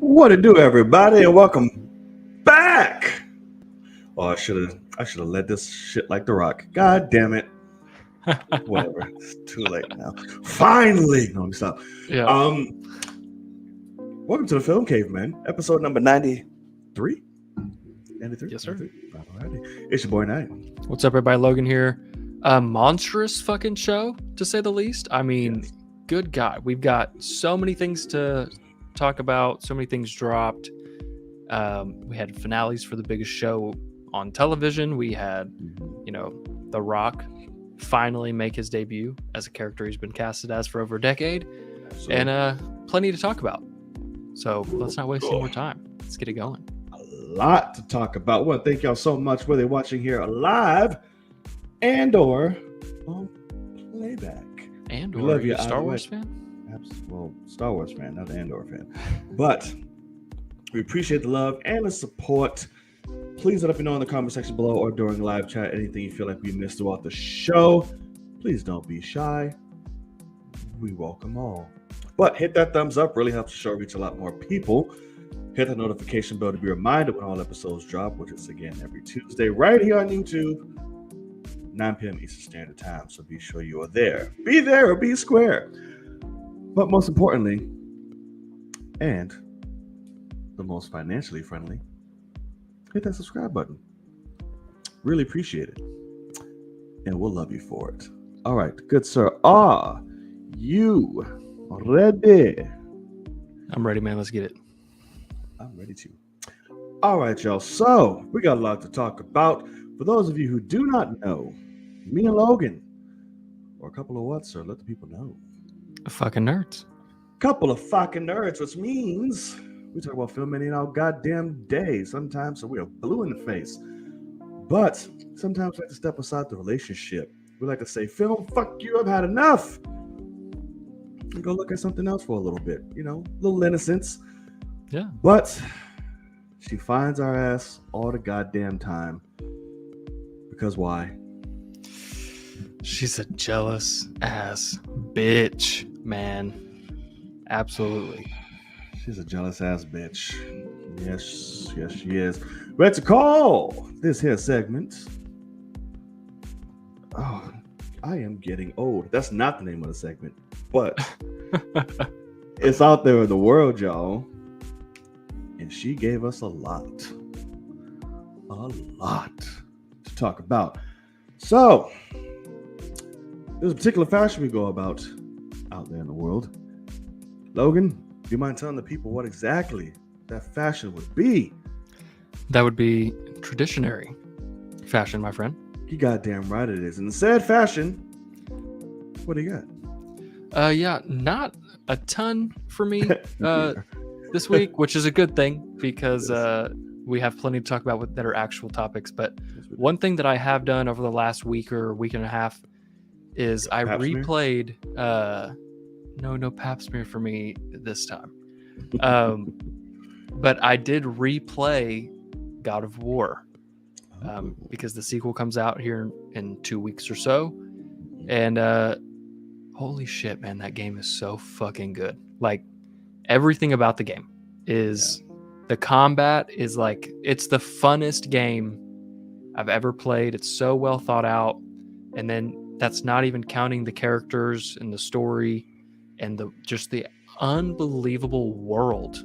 What it do, everybody, and welcome back. Oh, I should have led this shit like The Rock. God damn it. Whatever. It's too late now. Finally. No, let me stop. Yeah. Welcome to the Film Cave, man. Episode number 93. 93? Yes, sir. 93? Alrighty. It's your boy Knight. What's up, everybody? Logan here. A monstrous fucking show, to say the least. I mean, Yes. Good God. We've got so many things to talk about. So many things dropped. We had finales for the biggest show on television. We had, The Rock finally make his debut as a character he's been casted as for over a decade. Absolutely. And plenty to talk about. So let's not waste any more time. Let's get it going. A lot to talk about. Well, thank y'all so much for watching here live and or on playback. And We or love are you you a Star either Wars way. fan? Well, Star Wars fan, not an Andor fan. But we appreciate the love and the support. Please let us know in the comment section below or during live chat anything you feel like we missed throughout the show. Please don't be shy. We welcome all. But hit that thumbs up, really helps the show reach a lot more people. Hit the notification bell to be reminded when all episodes drop, which is again every Tuesday right here on YouTube, 9 p.m. Eastern Standard Time. So be sure you are there. Be there or be square. But most importantly, and the most financially friendly, hit that subscribe button. Really appreciate it. And we'll love you for it. All right, good sir. Are you ready? I'm ready, man. Let's get it. I'm ready to. All right, y'all. So we got a lot to talk about. For those of you who do not know, me and Logan, or a couple of what, sir? Let the people know. Fucking nerds. Couple of fucking nerds, which means we talk about film any all goddamn day. Sometimes we are blue in the face. But sometimes we like to step aside the relationship. We like to say, film, fuck you, I've had enough. And go look at something else for a little bit. Little innocence. Yeah. But she finds our ass all the goddamn time. Because why? She's a jealous ass bitch, man. Absolutely. She's a jealous ass bitch. Yes, she is. Ready to call this here segment. Oh, I am getting old. That's not the name of the segment, but it's out there in the world, y'all. And she gave us a lot to talk about. So, there's a particular fashion we go about out there in the world. Logan, do you mind telling the people what exactly that fashion would be? That would be traditionary fashion, my friend. You goddamn right it is. And said fashion, what do you got? Yeah, not a ton for me this week, which is a good thing because we have plenty to talk about that are actual topics. But one thing that I have done over the last week or week and a half is I replayed. No pap smear for me this time. But I did replay God of War because the sequel comes out here in 2 weeks or so. And holy shit, man, that game is so fucking good. Like, everything about the game is... The combat is like... It's the funnest game I've ever played. It's so well thought out. And then that's not even counting the characters and the story and the unbelievable world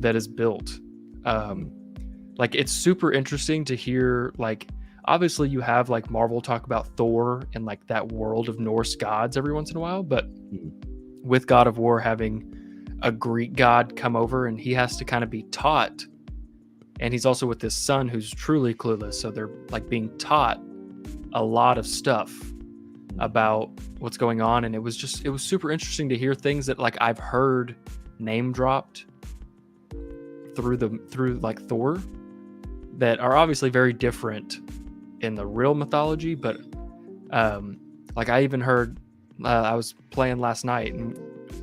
that is built. Like, it's super interesting to hear, like, obviously you have like Marvel talk about Thor and like that world of Norse gods every once in a while, but with God of War having a Greek god come over and he has to kind of be taught, and he's also with this son who's truly clueless, so they're like being taught a lot of stuff about what's going on. And it was super interesting to hear things that like I've heard name dropped through like Thor that are obviously very different in the real mythology, but like I even heard I was playing last night, and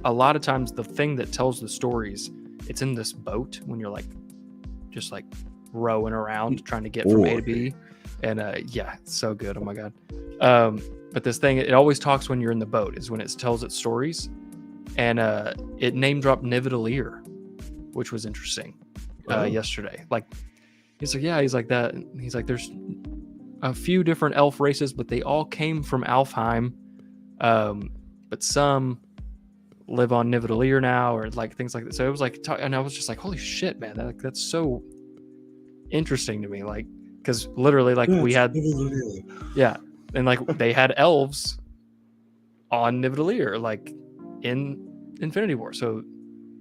a lot of times the thing that tells the stories, it's in this boat when you're like just like rowing around trying to get from A to B. And yeah, it's so good. Oh my God. But this thing, it always talks when you're in the boat, is when it tells its stories. And it name dropped Nidavellir, which was interesting yesterday. Like, he's like, yeah, he's like that. He's like, there's a few different elf races, but they all came from Alfheim. But some live on Nidavellir now, or like things like that. So it was like, and I was just like, holy shit, man, that's so interesting to me. Like, because literally, like, we had, yeah, and like they had elves on Nidavellir, like in Infinity War. So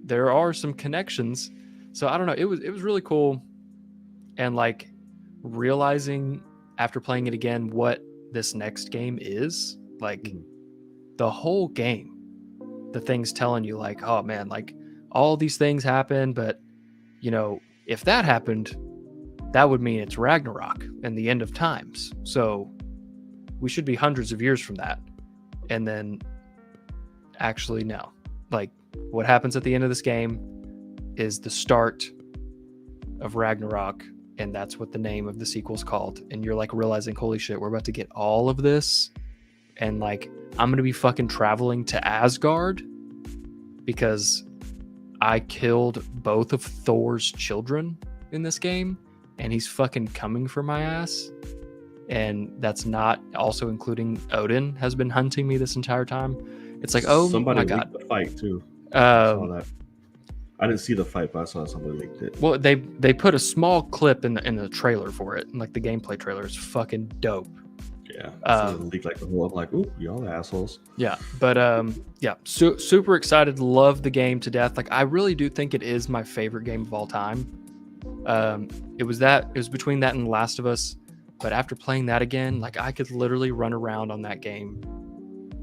there are some connections. So I don't know. It was really cool, and like realizing after playing it again what this next game is like. The whole game, the thing's telling you like, oh man, like all these things happen, but you know, if that happened, that would mean it's Ragnarok and the end of times. So we should be hundreds of years from that. And then actually no, like what happens at the end of this game is the start of Ragnarok, and that's what the name of the sequel's called. And you're like realizing, holy shit, we're about to get all of this, and like I'm gonna be fucking traveling to Asgard because I killed both of Thor's children in this game, and he's fucking coming for my ass. And that's not also including Odin has been hunting me this entire time. It's like, oh somebody my God. leaked the fight too. I saw that. I didn't see the fight, but I saw somebody leaked it. Well, they put a small clip in the trailer for it, and like the gameplay trailer is fucking dope. Yeah, leaked like the whole. I'm like, ooh, y'all assholes. Yeah, but yeah, super excited. Love the game to death. Like, I really do think it is my favorite game of all time. It was between that and Last of Us, but after playing that again, like I could literally run around on that game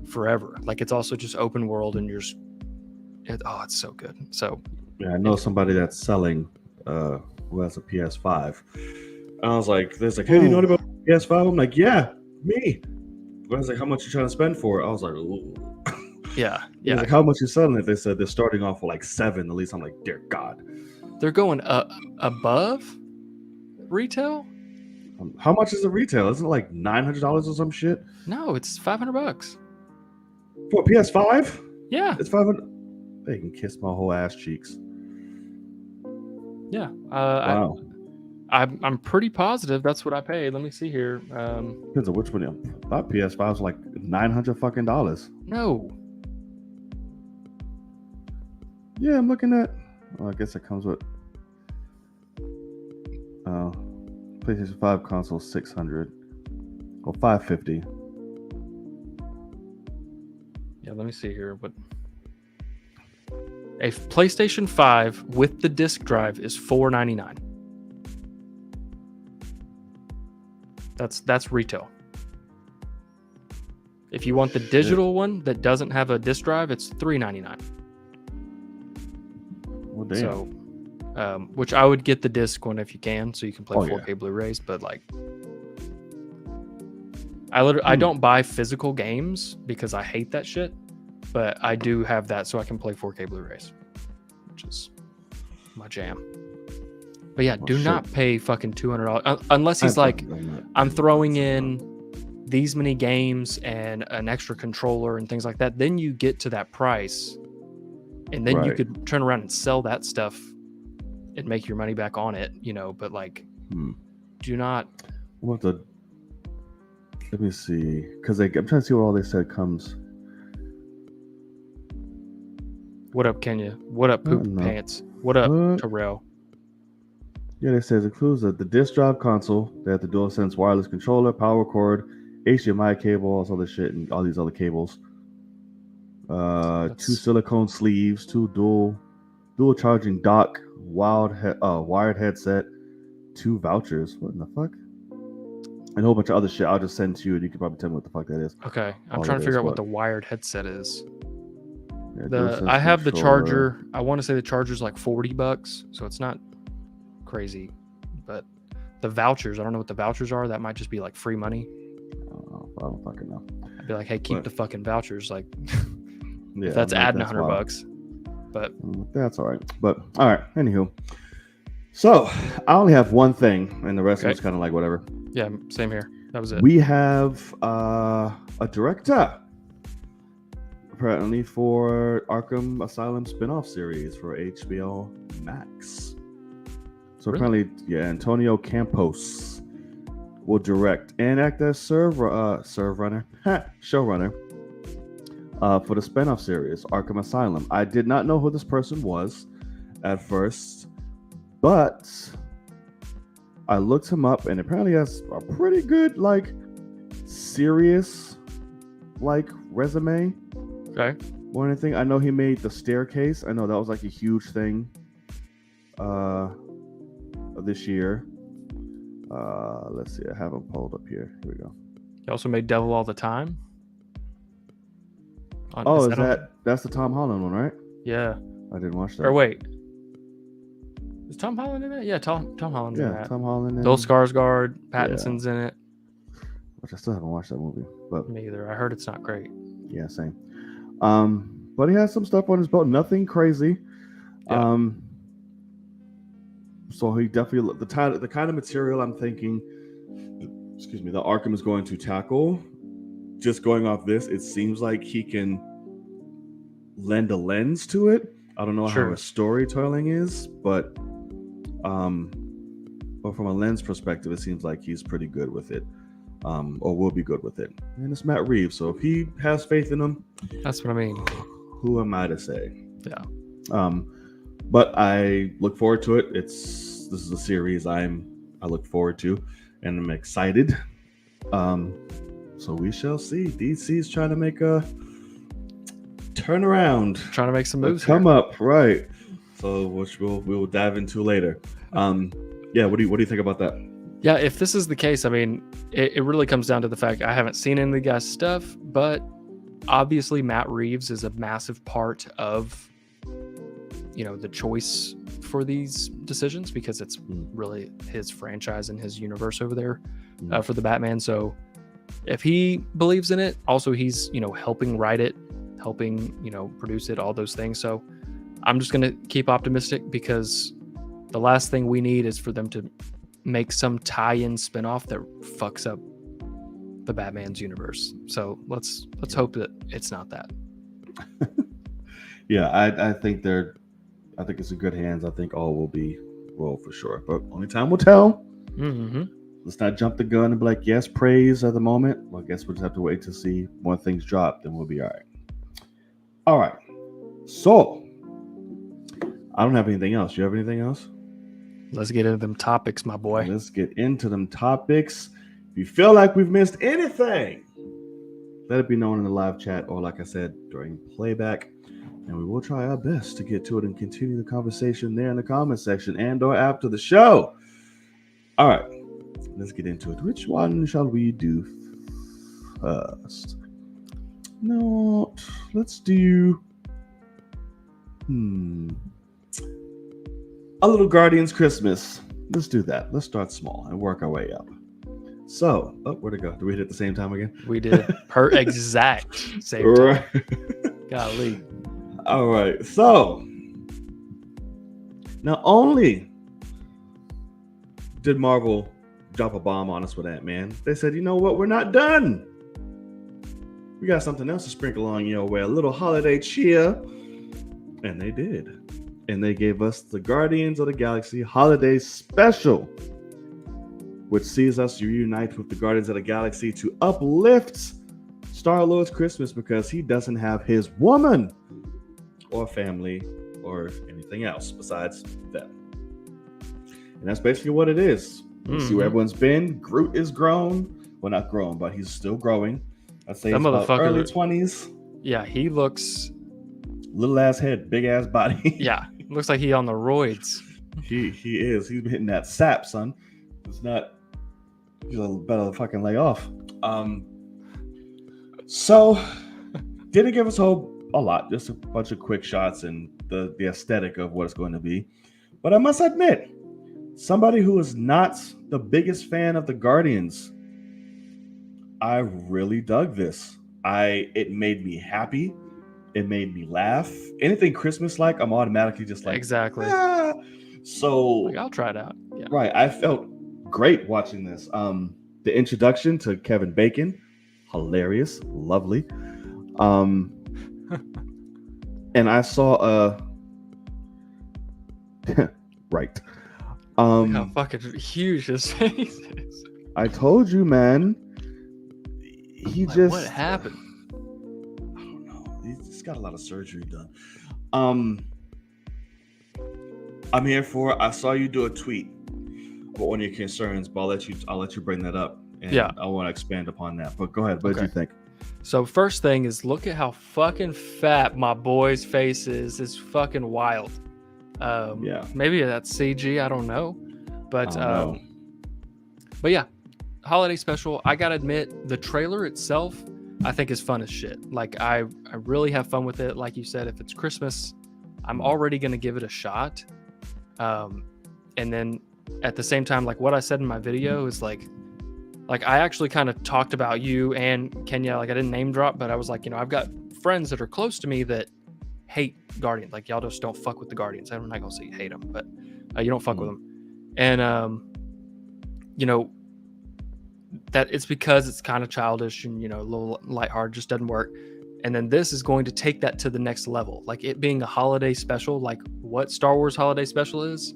forever. Like, it's also just open world, and it's so good. So yeah, I know somebody that's selling who has a PS5. And I was like, there's like, hey, do you know about PS5? I'm like, yeah. Me. I was like, how much you trying to spend for it? I was like, ooh. Yeah. Like, how much you selling it? They said they're starting off with like 7 at least. I'm like, dear God. They're going above retail? How much is the retail? Isn't it like $900 or some shit? No, it's $500 for a PS5. Yeah, it's $500. They can kiss my whole ass cheeks. Yeah. Wow. I'm pretty positive that's what I paid. Let me see here. Depends on which one. I thought PS5 was like $900 fucking dollars. No. Yeah, I'm looking at. Well, I guess it comes with. PlayStation 5 console 600 or 550. Yeah, let me see here. What a PlayStation 5 with the disc drive is $499. That's retail. If you want the digital one that doesn't have a disc drive, it's $399. Well, damn. So, which I would get the disc one if you can, so you can play 4K Blu-rays. But like, I don't buy physical games because I hate that shit. But I do have that so I can play 4K Blu-rays, which is my jam. But yeah, do not pay fucking $200 unless he's like, I'm throwing in these many games and an extra controller and things like that. Then you get to that price, and then you could turn around and sell that stuff and make your money back on it, you know. But like, do not. Let me see, because I'm trying to see what all they said comes. What up, Kenya? What up, Poop Pants? What up, Terrell? Yeah, it says includes the disc drive console. They have the DualSense wireless controller, power cord, HDMI cable, all this other shit, and all these other cables. 2 silicone sleeves, 2 dual charging dock, wired headset, 2 vouchers. What in the fuck? And a whole bunch of other shit. I'll just send to you, and you can probably tell me what the fuck that is. Okay, I'm trying to figure out what the wired headset is. Yeah, I have the charger. I want to say the charger's like $40, so it's not crazy. But the vouchers, I don't know what the vouchers are. That might just be like free money. I don't fucking know. I'd be like, hey, keep the fucking vouchers. Like, yeah, that's adding $100. But that's all right. But all right, anywho. So I only have one thing, and the rest of Okay. it's kind of like whatever. Yeah, same here. That was it. We have a director apparently for Arkham Asylum spin-off series for HBO Max. So Really? apparently, yeah, Antonio Campos will direct and act as showrunner for the spin-off series Arkham Asylum. I did not know who this person was at first, but I looked him up, and apparently has a pretty good, like, serious, like, resume Okay. or anything. I know he made The Staircase. I know that was like a huge thing this year. Let's see. I have him pulled up here. Here we go. He also made Devil All the Time. Oh, on- that's the Tom Holland one, right? Yeah. I didn't watch that. Or wait. Is Tom Holland in that? Yeah, Tom Holland's in Yeah, that. Tom Holland. Bill Skarsgård, Pattinson's in it. Which I still haven't watched that movie, but Me either. I heard it's not great. yeah, same. But he has some stuff on his belt. Nothing crazy. Yeah. So he definitely the kind of material I'm thinking. Excuse me. The Arkham is going to tackle. Just going off this, it seems like he can lend a lens to it. I don't know Sure. how his storytelling is, but from a lens perspective, it seems like he's pretty good with it, or will be good with it. And it's Matt Reeves, so if he has faith in him, That's what I mean. who am I to say? Yeah. But I look forward to it. This is a series I look forward to, and I'm excited. So we shall see. DC's trying to make a turnaround, Trying to make some moves. come here. up, right? So which we will dive into later. Yeah. What do you think about that? Yeah, if this is the case, I mean, it really comes down to the fact I haven't seen any of the guy's stuff, but obviously Matt Reeves is a massive part of, the choice for these decisions because it's really his franchise and his universe over there for the Batman. So if he believes in it, also he's, helping write it, helping, produce it, all those things. So I'm just going to keep optimistic because the last thing we need is for them to make some tie-in spinoff that fucks up the Batman's universe. So let's hope that it's not that. Yeah, I think it's in good hands. I think all will be well for sure, but only time will tell. Mm-hmm. Let's not jump the gun and be like, yes, praise at the moment. Well, I guess we'll just have to wait to see when things drop, then we'll be all right. All right. So I don't have anything else. You have anything else? Let's get into them topics, my boy. Let's get into them topics. If you feel like we've missed anything, let it be known in the live chat or, like I said, during playback. And we will try our best to get to it and continue the conversation there in the comment section and or after the show. All right. Let's get into it. Which one shall we do first? No, let's do a little Guardians Christmas. Let's do that. Let's start small and work our way up. So, where'd it go? Did we hit it at the same time again? We did per exact same time. Golly. All right. So, not only did Marvel drop a bomb on us with Ant-Man, they said, you know what? We're not done. We got something else to sprinkle on your way, a little holiday cheer. And they did. And they gave us the Guardians of the Galaxy Holiday Special, which sees us reunite with the Guardians of the Galaxy to uplift Star-Lord's Christmas because he doesn't have his woman or family or anything else besides them. And that's basically what it is. You see where everyone's been. Groot is grown. Well, not grown, but he's still growing. I'd say That he's about motherfucker- early 20s. Yeah, he looks. Little ass head, big ass body. Yeah, looks like he on the roids. He is. He's been hitting that sap, son. It's not. You better fucking lay off. So didn't give us a lot, just a bunch of quick shots and the aesthetic of what it's going to be. But I must admit, somebody who is not the biggest fan of the Guardians, I really dug this. It made me happy. It made me laugh. Anything Christmas like, I'm automatically just like, Exactly. ah. So Like, I'll try it out. Yeah. right, I felt great watching this. The introduction to Kevin Bacon, hilarious, lovely. And I saw right. Look how fucking huge his face is. I told you, man. He Like, just what happened? I don't know. He's got a lot of surgery done. I'm here for. I saw you do a tweet about one of your concerns, but I'll let you bring that up, and Yeah. I want to expand upon that. But go ahead. What did you think? So first thing is, look at how fucking fat my boy's face is. It's fucking wild. Yeah. Maybe that's CG. I don't know. But I don't know. but yeah, holiday special. I gotta admit, the trailer itself, I think is fun as shit. Like I really have fun with it. Like you said, if it's Christmas, I'm already gonna give it a shot. And then at the same time, like what I said in my video is like I actually kind of talked about you and Kenya. Like I didn't name drop, but I was like, you know, I've got friends that are close to me that hate Guardians. Like y'all just don't fuck with the Guardians. I'm not gonna say you hate them, but you don't fuck with them. And you know, that it's because it's kind of childish and, you know, a little lighthearted, just doesn't work. And then this is going to take that to the next level. Like it being a holiday special, like what Star Wars holiday special is.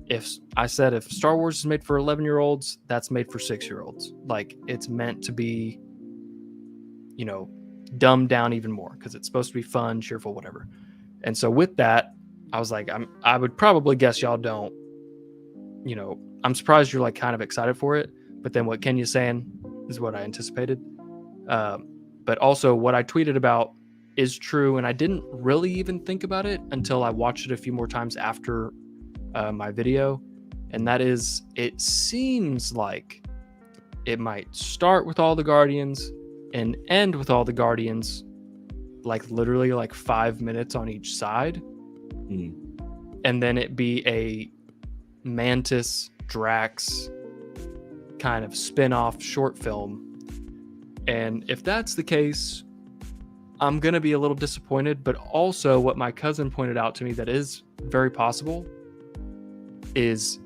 If Star Wars is made for 11-year-olds, that's made for 6-year-olds. Like it's meant to be, you know, dumbed down even more because it's supposed to be fun, cheerful, whatever. And so with that, I was like, I would probably guess y'all don't, you know, I'm surprised you're like kind of excited for it. But then what Kenya's saying is what I anticipated. But also what I tweeted about is true. And I didn't really even think about it until I watched it a few more times after my video. And that is, it seems like it might start with all the Guardians and end with all the Guardians, like literally like 5 minutes on each side. And then it be a Mantis Drax kind of spin-off short film. And if that's the case, I'm gonna be a little disappointed. But also what my cousin pointed out to me that is very possible is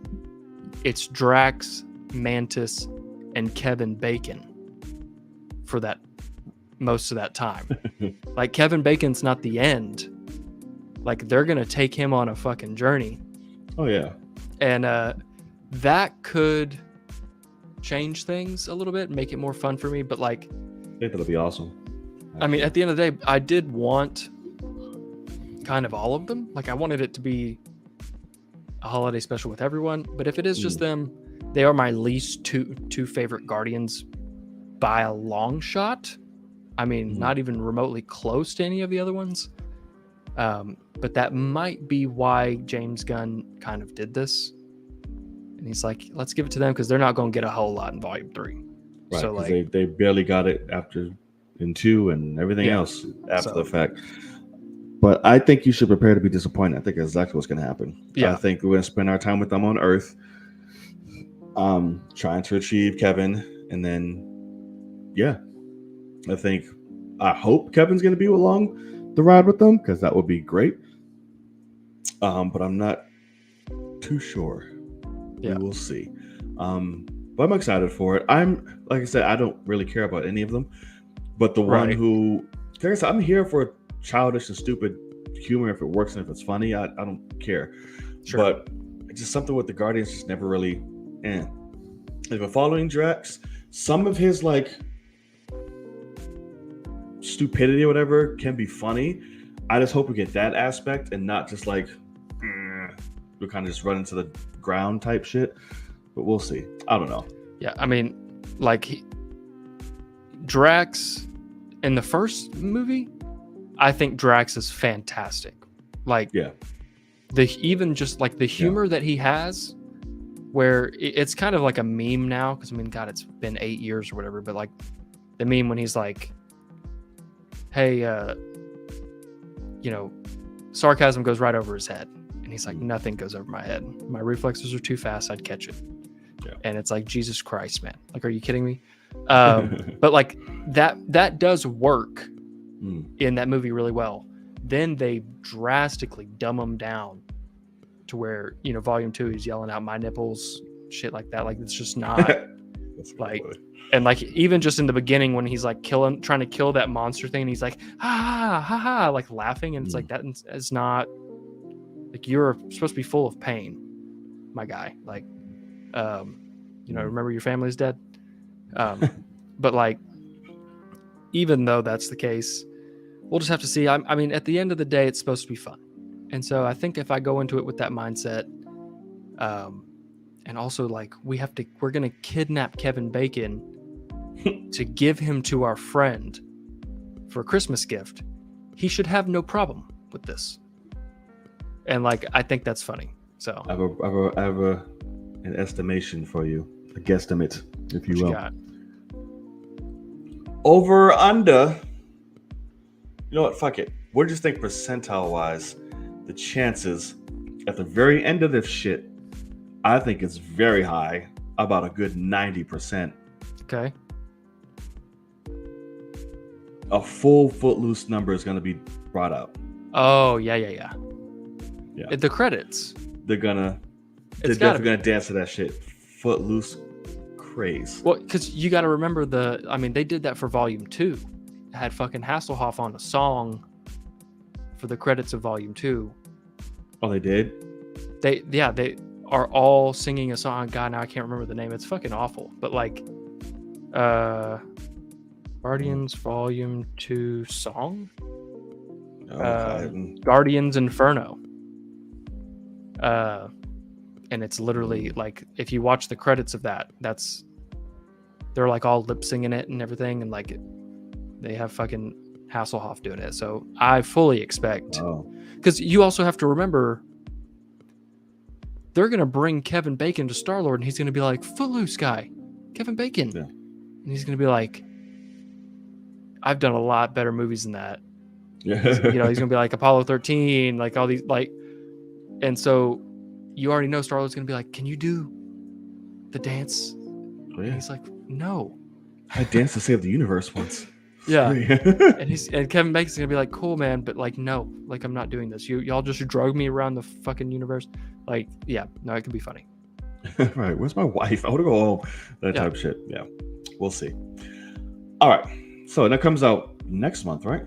it's Drax, Mantis, and Kevin Bacon for that most of that time. Like Kevin Bacon's not the end. Like they're gonna take him on a fucking journey. Oh yeah. And that could change things a little bit, make it more fun for me. But like, I think that'll be awesome. I mean, at the end of the day, I did want kind of all of them. Like I wanted it to be a holiday special with everyone. But if it is just them, they are my least two favorite Guardians by a long shot. I mean, not even remotely close to any of the other ones. But that might be why James Gunn kind of did this. And he's like, let's give it to them because they're not going to get a whole lot in Volume 3. Right, so like they barely got it in 2 and everything else after the fact. But I think you should prepare to be disappointed. I think that's exactly what's going to happen. Yeah. I think we're going to spend our time with them on Earth, trying to achieve Kevin. And then, yeah, I hope Kevin's going to be along the ride with them because that would be great. But I'm not too sure. Yeah. We will see. But I'm excited for it. Like I said, I don't really care about any of them. But the one who, like I said, I'm here for childish and stupid humor if it works and if it's funny. I don't care. Sure. But it's just something with the Guardians just never really. If we're following Drax, some of his like stupidity or whatever can be funny. I just hope we get that aspect and not just like we kind of just run into the ground type shit. But we'll see. I don't know. Yeah, I mean, like Drax in the first movie, I think Drax is fantastic. Like, yeah, even just like the humor that he has, where it's kind of like a meme now. Because I mean, God, it's been 8 years or whatever. But like the meme when he's like, "Hey, you know, sarcasm goes right over his head," and he's like, "Nothing goes over my head. My reflexes are too fast. I'd catch it." Yeah. And it's like, Jesus Christ, man! Like, are you kidding me? But like that does work in that movie really well. Then they drastically dumb him down to where, you know, volume 2, he's yelling out my nipples, shit like that. Like, it's just not like, and like, even just in the beginning when he's like trying to kill that monster thing, and he's like, ha ha ha, like laughing. And it's like, that is not like, you're supposed to be full of pain, my guy. Like, you know, remember your family's dead. But like, even though that's the case, we'll just have to see. I mean, at the end of the day, it's supposed to be fun. And so I think if I go into it with that mindset, and also like, we're going to kidnap Kevin Bacon to give him to our friend for a Christmas gift, he should have no problem with this. And like, I think that's funny. So I have an estimation for you, a guesstimate, if you will. Got? Over under. You know what? Fuck it. We'll just think percentile wise, the chances at the very end of this shit, I think it's very high, about a good 90%. Okay. A full Footloose number is going to be brought up. Oh, yeah. The credits. They're definitely going to dance to that shit. Footloose craze. Well, because you got to remember they did that for Volume 2. It had fucking Hasselhoff on a song for the credits of Volume 2. Oh, they did? They are all singing a song. God, now I can't remember the name. It's fucking awful. But like, Guardians Volume 2 song? Guardians Inferno. And it's literally like, if you watch the credits of that, they're like all lip singing it and everything, and like they have fucking Hasselhoff doing it. So I fully expect, because you also have to remember, they're gonna bring Kevin Bacon to Star-Lord, and he's gonna be like, Footloose guy, Kevin Bacon, and he's gonna be like, I've done a lot better movies than that. You know, he's gonna be like Apollo 13, like all these, like, and so you already know Star-Lord's gonna be like, can you do the dance? And he's like, no. I danced to save the universe once. Yeah. and Kevin Bacon's gonna be like, cool, man, but like, no, like, I'm not doing this. Y'all just drug me around the fucking universe. Like, yeah, no, it can be funny. Right. Where's my wife? I want to go home. That type of shit. Yeah. We'll see. All right. So that comes out next month, right?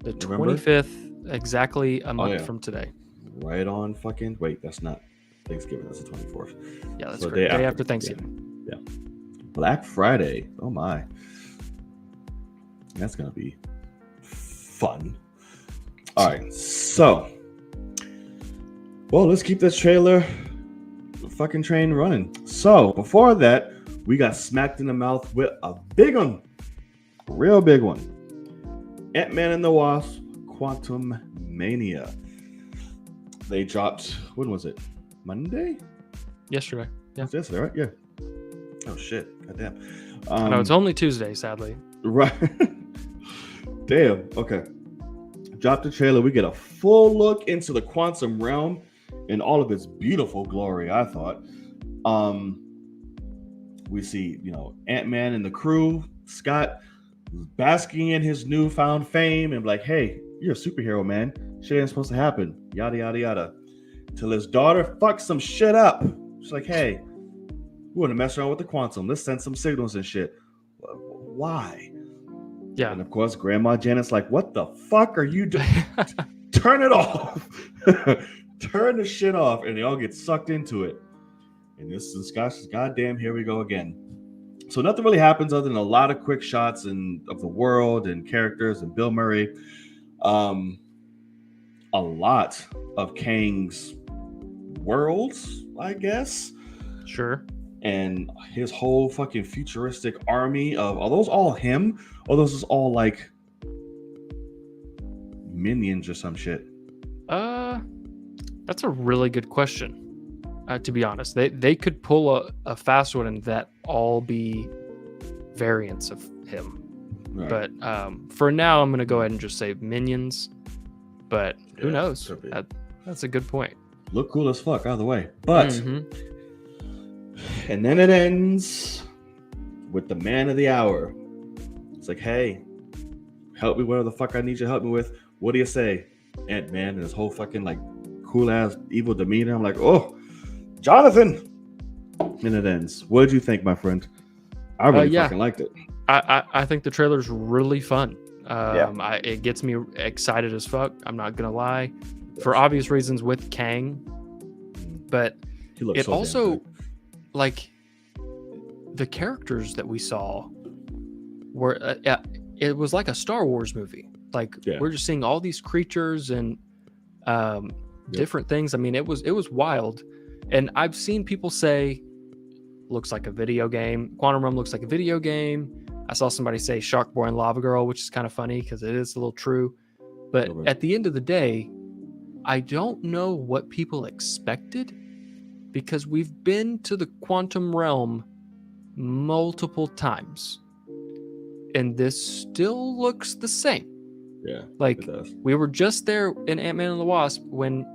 The 25th, exactly a month from today. Right on fucking. Wait, that's not Thanksgiving. That's the 24th. Yeah, that's great. Day after Thanksgiving. Yeah. Black Friday. Oh my. That's gonna be fun. All right. So, well, let's keep this trailer fucking train running. So before that, we got smacked in the mouth with a big one, a real big one. Ant-Man and the Wasp: Quantumania. They dropped. When was it? Monday? Yesterday. Yeah. It was yesterday, right? Yeah. Oh shit! Goddamn. No, it's only Tuesday, sadly. Right. Damn. Okay. Drop the trailer. We get a full look into the quantum realm in all of its beautiful glory, I thought. We see, Ant-Man and the crew, Scott, basking in his newfound fame and like, hey, you're a superhero, man. Shit ain't supposed to happen. Yada, yada, yada. Till his daughter fucks some shit up. She's like, hey, we want to mess around with the quantum. Let's send some signals and shit. Why? Yeah. And of course, Grandma Janet's like, what the fuck are you doing? Turn it off. Turn the shit off. And they all get sucked into it. And this is Scott's goddamn, here we go again. So nothing really happens other than a lot of quick shots of the world and characters and Bill Murray. A lot of Kang's worlds, I guess. Sure. And his whole fucking futuristic army are those all him? Or those is all like minions or some shit? That's a really good question. To be honest, they could pull a fast one and that all be variants of him. Right. But for now, I'm gonna go ahead and just say minions. But who knows? That's a good point. Look cool as fuck either way. But and then it ends with the man of the hour. It's like, hey, help me, whatever the fuck I need you to help me with. What do you say? Ant-Man and his whole fucking like cool ass evil demeanor. I'm like, oh, Jonathan. And it ends. What did you think, my friend? I really Yeah. fucking liked it. I think the trailer's really fun. Yeah. It gets me excited as fuck. I'm not gonna lie, for obvious reasons with Kang, but He looks it so damn also good. like the characters that we saw were it was like a Star Wars movie. Like we're just seeing all these creatures and different things. I mean, it was wild, and I've seen people say looks like a video game. Quantum Realm looks like a video game. I saw somebody say Shark Boy and Lava Girl, which is kind of funny because it is a little true. But at the end of the day, I don't know what people expected, because we've been to the Quantum Realm multiple times, and this still looks the same. Yeah, like we were just there in Ant-Man and the Wasp when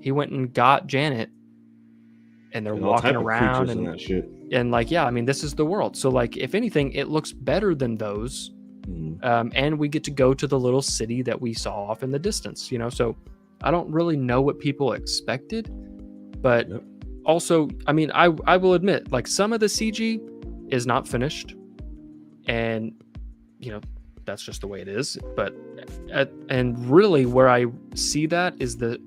he went and got Janet, and they're walking around and that shit. And like, yeah, I mean, this is the world. So like, if anything, it looks better than those. And we get to go to the little city that we saw off in the distance, you know? So I don't really know what people expected, but also, I mean, I will admit, like, some of the CG is not finished, and, you know, that's just the way it is. But, and really where I see that is the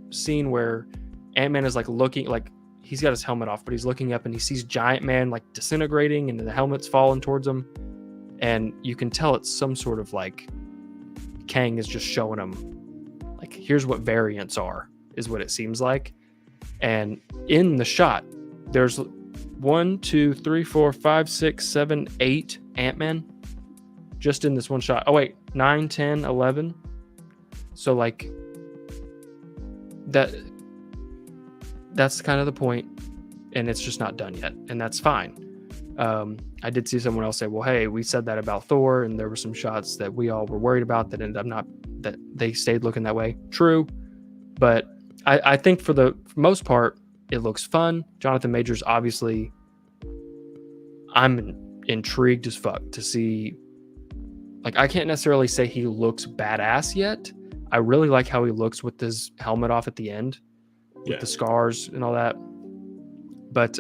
scene where Ant-Man is like looking, like, he's got his helmet off, but he's looking up and he sees Giant Man like disintegrating and the helmet's falling towards him. And you can tell it's some sort of like Kang is just showing him like, here's what variants are, is what it seems like. And in the shot, there's 1, 2, 3, 4, 5, 6, 7, 8 Ant-Man just in this one shot. Oh wait, 9, 10, 11. So like that's kind of the point, and it's just not done yet, and that's fine. I did see someone else say, well, hey, we said that about Thor, and there were some shots that we all were worried about that ended up not, that they stayed looking that way. True, but I think for the most part, it looks fun. Jonathan Majors, obviously, I'm intrigued as fuck to see. Like, I can't necessarily say he looks badass yet. I really like how he looks with his helmet off at the end, with the scars and all that. But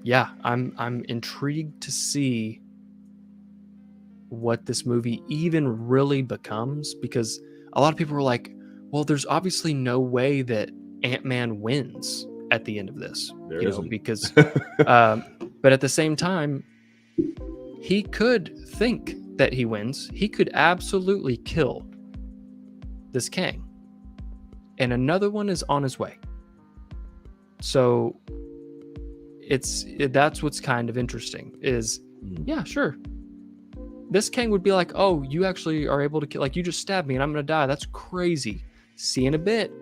yeah, I'm intrigued to see what this movie even really becomes, because a lot of people were like, well, there's obviously no way that Ant-Man wins at the end of this, because but at the same time, he could think that he wins. He could absolutely kill this Kang, and another one is on his way. So that's what's kind of interesting is, yeah, sure, this Kang would be like, oh, you actually are able to kill, like, you just stabbed me and I'm gonna die. That's crazy. See you in a bit.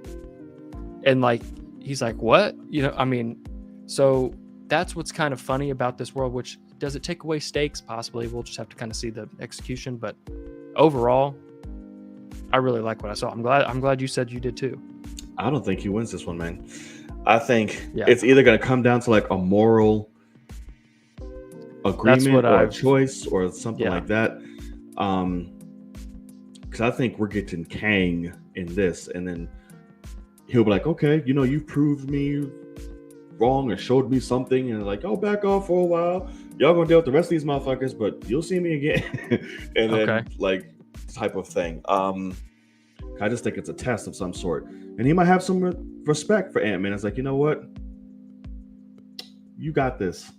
And like, he's like, what? You know, I mean, so that's what's kind of funny about this world, which does it take away stakes? Possibly. We'll just have to kind of see the execution. But overall, I really like what I saw. I'm glad you said you did too. I don't think he wins this one, man. I think it's either going to come down to like a moral agreement or a choice or something like that. Because I think we're getting Kang in this, and then he'll be like, okay, you know, you proved me wrong or showed me something, and like, oh, back off for a while. Y'all gonna deal with the rest of these motherfuckers, but you'll see me again. And then like type of thing. I just think it's a test of some sort, and he might have some respect for Ant-Man. It's like, you know what, you got this.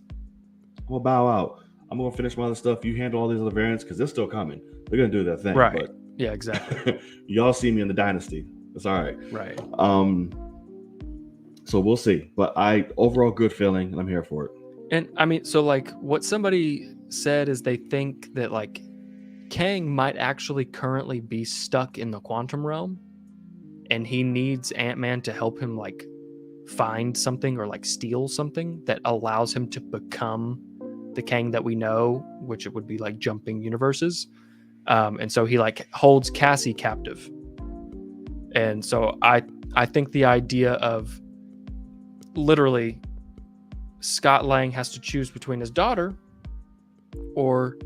I'm gonna bow out. I'm gonna finish my other stuff. You handle all these other variants because they're still coming. They're gonna do their thing, right? But yeah, exactly. Y'all see me in the Dynasty. It's all right, right? So we'll see. But overall good feeling, and I'm here for it. And I mean, so like what somebody said is they think that like Kang might actually currently be stuck in the quantum realm, and he needs Ant-Man to help him like find something or like steal something that allows him to become the Kang that we know, which it would be like jumping universes. And so he like holds Cassie captive. And so I think the idea of literally Scott Lang has to choose between his daughter or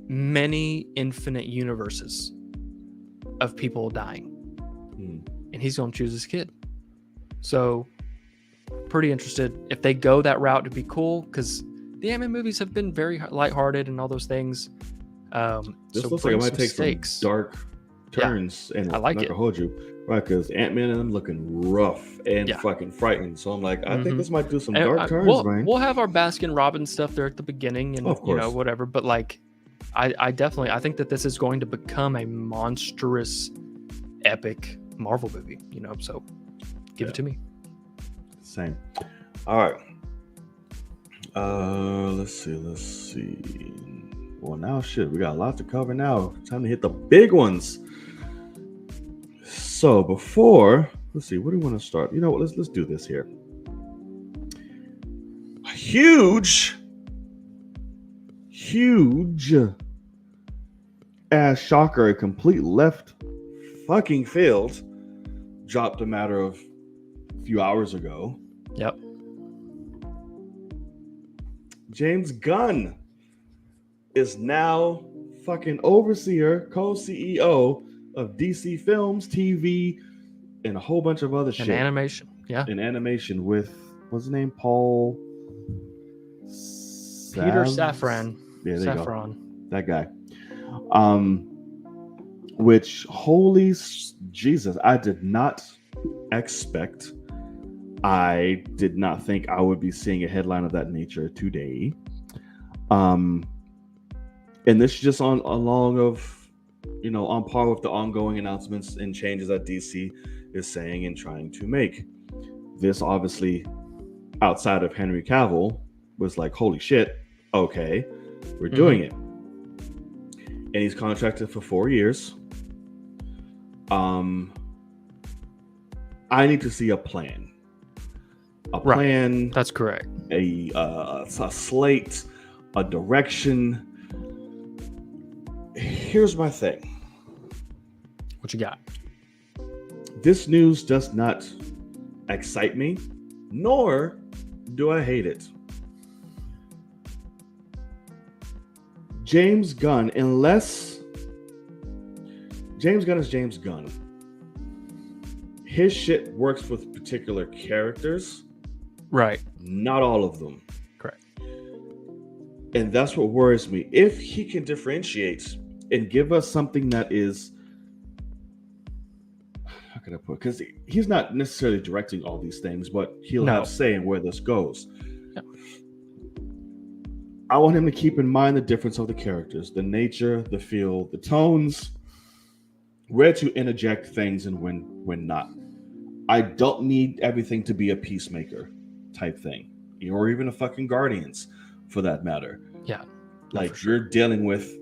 many infinite universes of people dying. and he's going to choose his kid. So, pretty interested. If they go that route, it'd be cool, because the Ant-Man movies have been very lighthearted and all those things. This so looks like it might take stakes. some dark turns, and I like not it. to hold you, right? Because Ant-Man and them looking rough and fucking frightening. So I'm like, I think this might do some dark turns, man. We'll have our Baskin Robbins stuff there at the beginning, and whatever. But like, I definitely think that this is going to become a monstrous, epic Marvel movie. So give it to me. Same. All right. Let's see. Well, now we got a lot to cover now. Time to hit the big ones. So before, let's see, what do we want to start? You know what? Let's do this here. Huge ass shocker, a complete left fucking field dropped a matter of a few hours ago. Yep. James Gunn is now fucking overseer, co-CEO of DC Films, TV, and a whole bunch of other shit. And animation. Yeah. In animation with, what's his name? Peter Safran. Yeah, there you go. That guy. Which, holy Jesus, I did not expect. I did not think I would be seeing a headline of that nature today. And this is just on par with the ongoing announcements and changes that DC is saying and trying to make. This obviously, outside of Henry Cavill, was like, holy shit, okay, we're doing it. And he's contracted for 4 years. I need to see a plan. Plan. That's correct. A slate, a direction. Here's my thing. What you got? This news does not excite me, nor do I hate it. James Gunn, unless James Gunn is James Gunn, his shit works with particular characters. Right. Not all of them. Correct. And that's what worries me. If he can differentiate and give us something that is, how can I put it? Because he's not necessarily directing all these things, but he'll have say in where this goes. Yeah. I want him to keep in mind the difference of the characters, the nature, the feel, the tones, where to interject things and when not. I don't need everything to be a Peacemaker type thing, or even a fucking Guardians for that matter. Yeah. Like, you're dealing with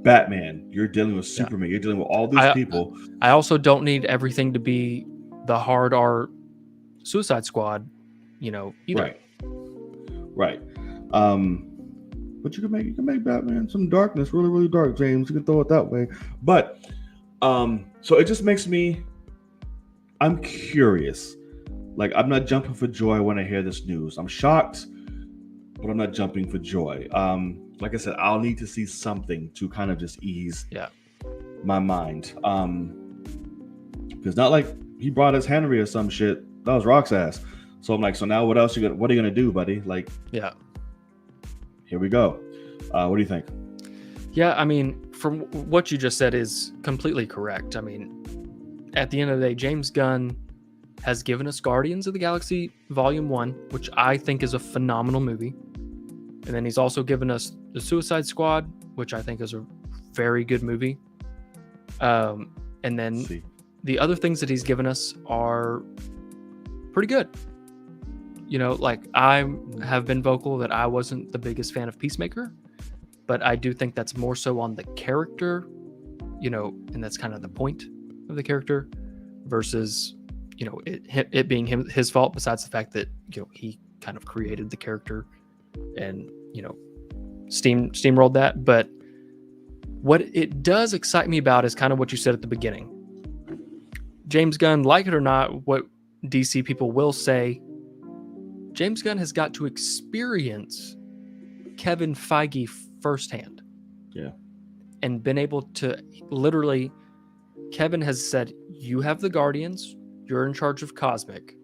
Batman, you're dealing with Superman, you're dealing with all these people. I also don't need everything to be the hard R Suicide Squad, either. Right. But you can make Batman some darkness, really, really dark, James. You can throw it that way. But so it just makes me, I'm curious. Like, I'm not jumping for joy when I hear this news. I'm shocked, but I'm not jumping for joy. Like I said, I'll need to see something to kind of just ease my mind. Because not like he brought us Henry or some shit. That was Rock's ass. So I'm like, so now what are you gonna do, buddy? Like, here we go. What do you think? Yeah, I mean, from what you just said is completely correct. I mean, at the end of the day, James Gunn has given us Guardians of the Galaxy Volume 1, which I think is a phenomenal movie. And then he's also given us The Suicide Squad, which I think is a very good movie. And then the other things that he's given us are pretty good. Like, I have been vocal that I wasn't the biggest fan of Peacemaker, but I do think that's more so on the character, and that's kind of the point of the character versus, it being his fault, besides the fact that, he kind of created the character and, steamrolled that. But what it does excite me about is kind of what you said at the beginning. James Gunn, like it or not, what DC people will say, James Gunn has got to experience Kevin Feige firsthand. Yeah. And been able to literally, Kevin has said, you have the Guardians, you're in charge of Cosmic,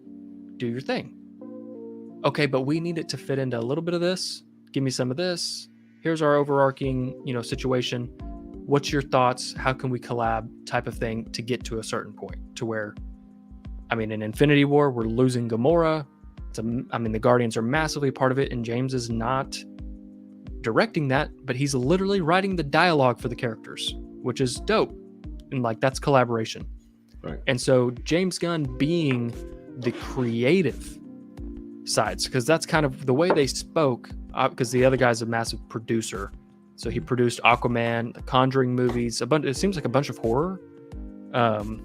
do your thing. Okay, but we need it to fit into a little bit of this. Give me some of this. Here's our overarching, situation. What's your thoughts? How can we collab? Type of thing to get to a certain point to where, in Infinity War, we're losing Gamora. The Guardians are massively part of it, and James is not directing that, but he's literally writing the dialogue for the characters, which is dope. And that's collaboration. Right. And so James Gunn being the creative sides, because that's kind of the way they spoke, because the other guy's a massive producer. So he produced Aquaman, the Conjuring movies, it seems like a bunch of horror. So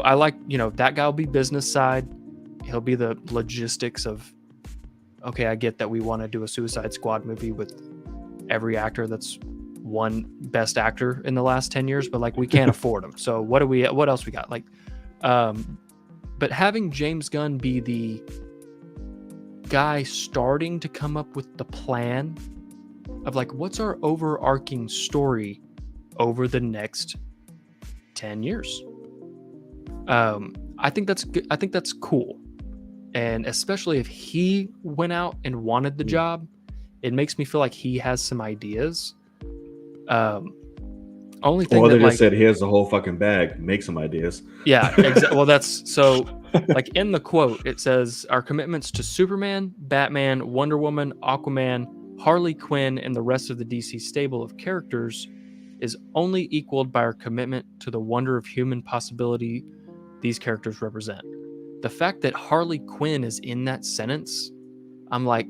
I like, that guy will be business side. He'll be the logistics of, okay, I get that we want to do a Suicide Squad movie with every actor that's won Best Actor in the last 10 years, but we can't afford them. So what else we got? But having James Gunn be the guy starting to come up with the plan of what's our overarching story over the next 10 years. I think that's good. I think that's cool. And especially if he went out and wanted the job, it makes me feel like he has some ideas. Only thing they just said he has the whole fucking bag. Make some ideas. Yeah, well, that's so. In the quote, it says our commitments to Superman, Batman, Wonder Woman, Aquaman, Harley Quinn, and the rest of the DC stable of characters is only equaled by our commitment to the wonder of human possibility these characters represent. The fact that Harley Quinn is in that sentence, I'm like,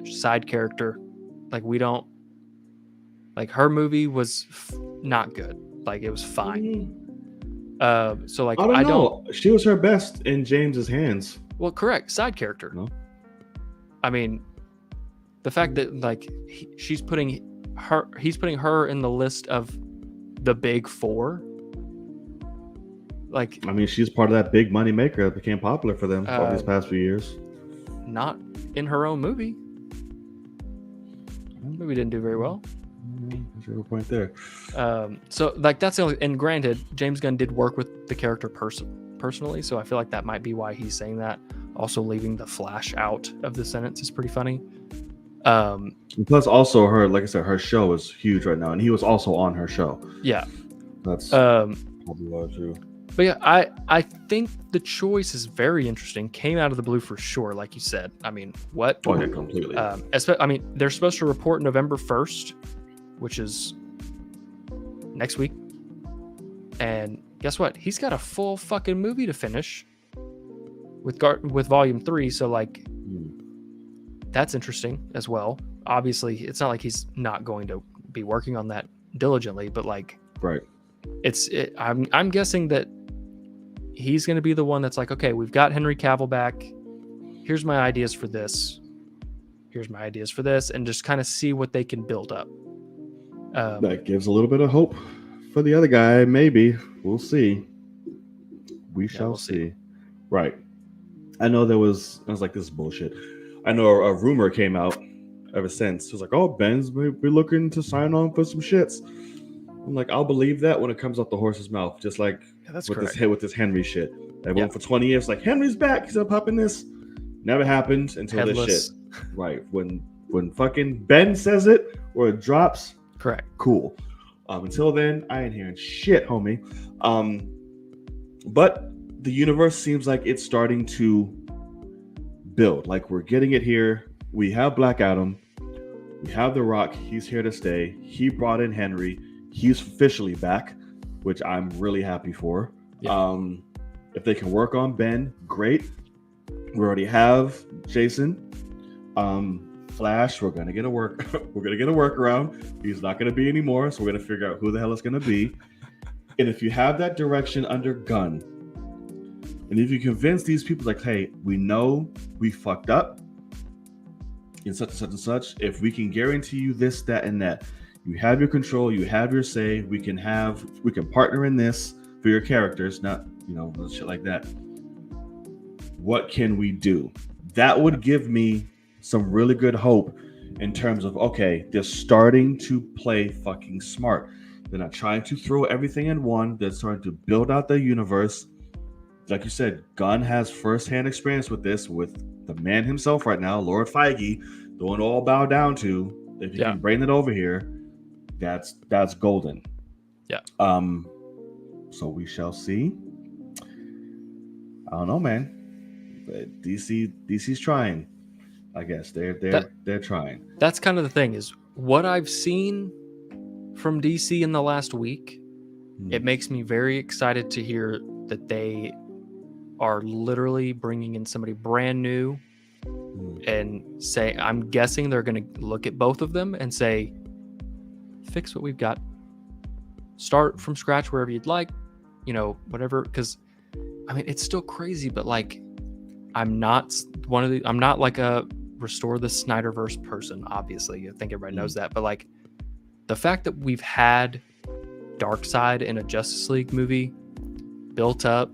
side character. We don't, her movie was not good. It was fine. I don't know. She was her best in James's hands. Well, correct. Side character. No. The fact that he's putting her in the list of the big four. She's part of that big money maker that became popular for them over these past few years. Not in her own movie. Movie didn't do very well. That's a good point there. So that's the only. And granted, James Gunn did work with the character personally, so I feel like that might be why he's saying that. Also, leaving the Flash out of the sentence is pretty funny. Plus, also her, like I said, her show is huge right now, and he was also on her show. Yeah, that's probably why too. But yeah, I think the choice is very interesting. Came out of the blue for sure, like you said. What? Oh yeah, completely. They're supposed to report November 1st, which is next week. And guess what? He's got a full fucking movie to finish with Volume 3. So that's interesting as well. Obviously, it's not like he's not going to be working on that diligently, but right. I'm guessing that he's going to be the one that's okay, we've got Henry Cavill back. Here's my ideas for this. Here's my ideas for this, and just kind of see what they can build up. That gives a little bit of hope for the other guy. Maybe we'll see. We shall see. Right. I know I was like, this is bullshit. I know a rumor came out ever since. It was oh, Ben's we're looking to sign on for some shits. I'm I'll believe that when it comes out the horse's mouth, just with this Henry shit. Everyone for 20 years, Henry's back. He's gonna pop in this. Never happened until Headless. This shit. Right. When fucking Ben says it or it drops. Correct. Cool. Until then, I ain't hearing shit, homie. But the universe seems like it's starting to build. We're getting it here. We have Black Adam. We have The Rock. He's here to stay. He brought in Henry. He's officially back, which I'm really happy for. Yeah. If they can work on Ben, great. We already have Jason. Flash, we're gonna get a workaround. He's not gonna be anymore, so we're gonna figure out who the hell it's gonna be. And if you have that direction under Gunn, and if you convince these people hey, we know we fucked up in such and such and such, if we can guarantee you this, that, and that. You have your control. You have your say. We can partner in this for your characters, not shit like that. What can we do? That would give me some really good hope in terms of they're starting to play fucking smart. They're not trying to throw everything in one. They're trying to build out their universe. Like you said, Gunn has firsthand experience with this, with the man himself right now, Lord Feige, the one all bow down to. If you can bring it over here, that's golden. Yeah. So we shall see. I don't know, man. DC's trying. I guess they're trying. That's kind of the thing, is what I've seen from DC in the last week. It makes me very excited to hear that they are literally bringing in somebody brand new and say, I'm guessing they're going to look at both of them and say, fix what we've got. Start from scratch wherever you'd like, whatever. Because, I mean, it's still crazy, but like, I'm not like a restore the Snyderverse person, obviously. I think everybody knows that. But like, the fact that we've had Darkseid in a Justice League movie built up,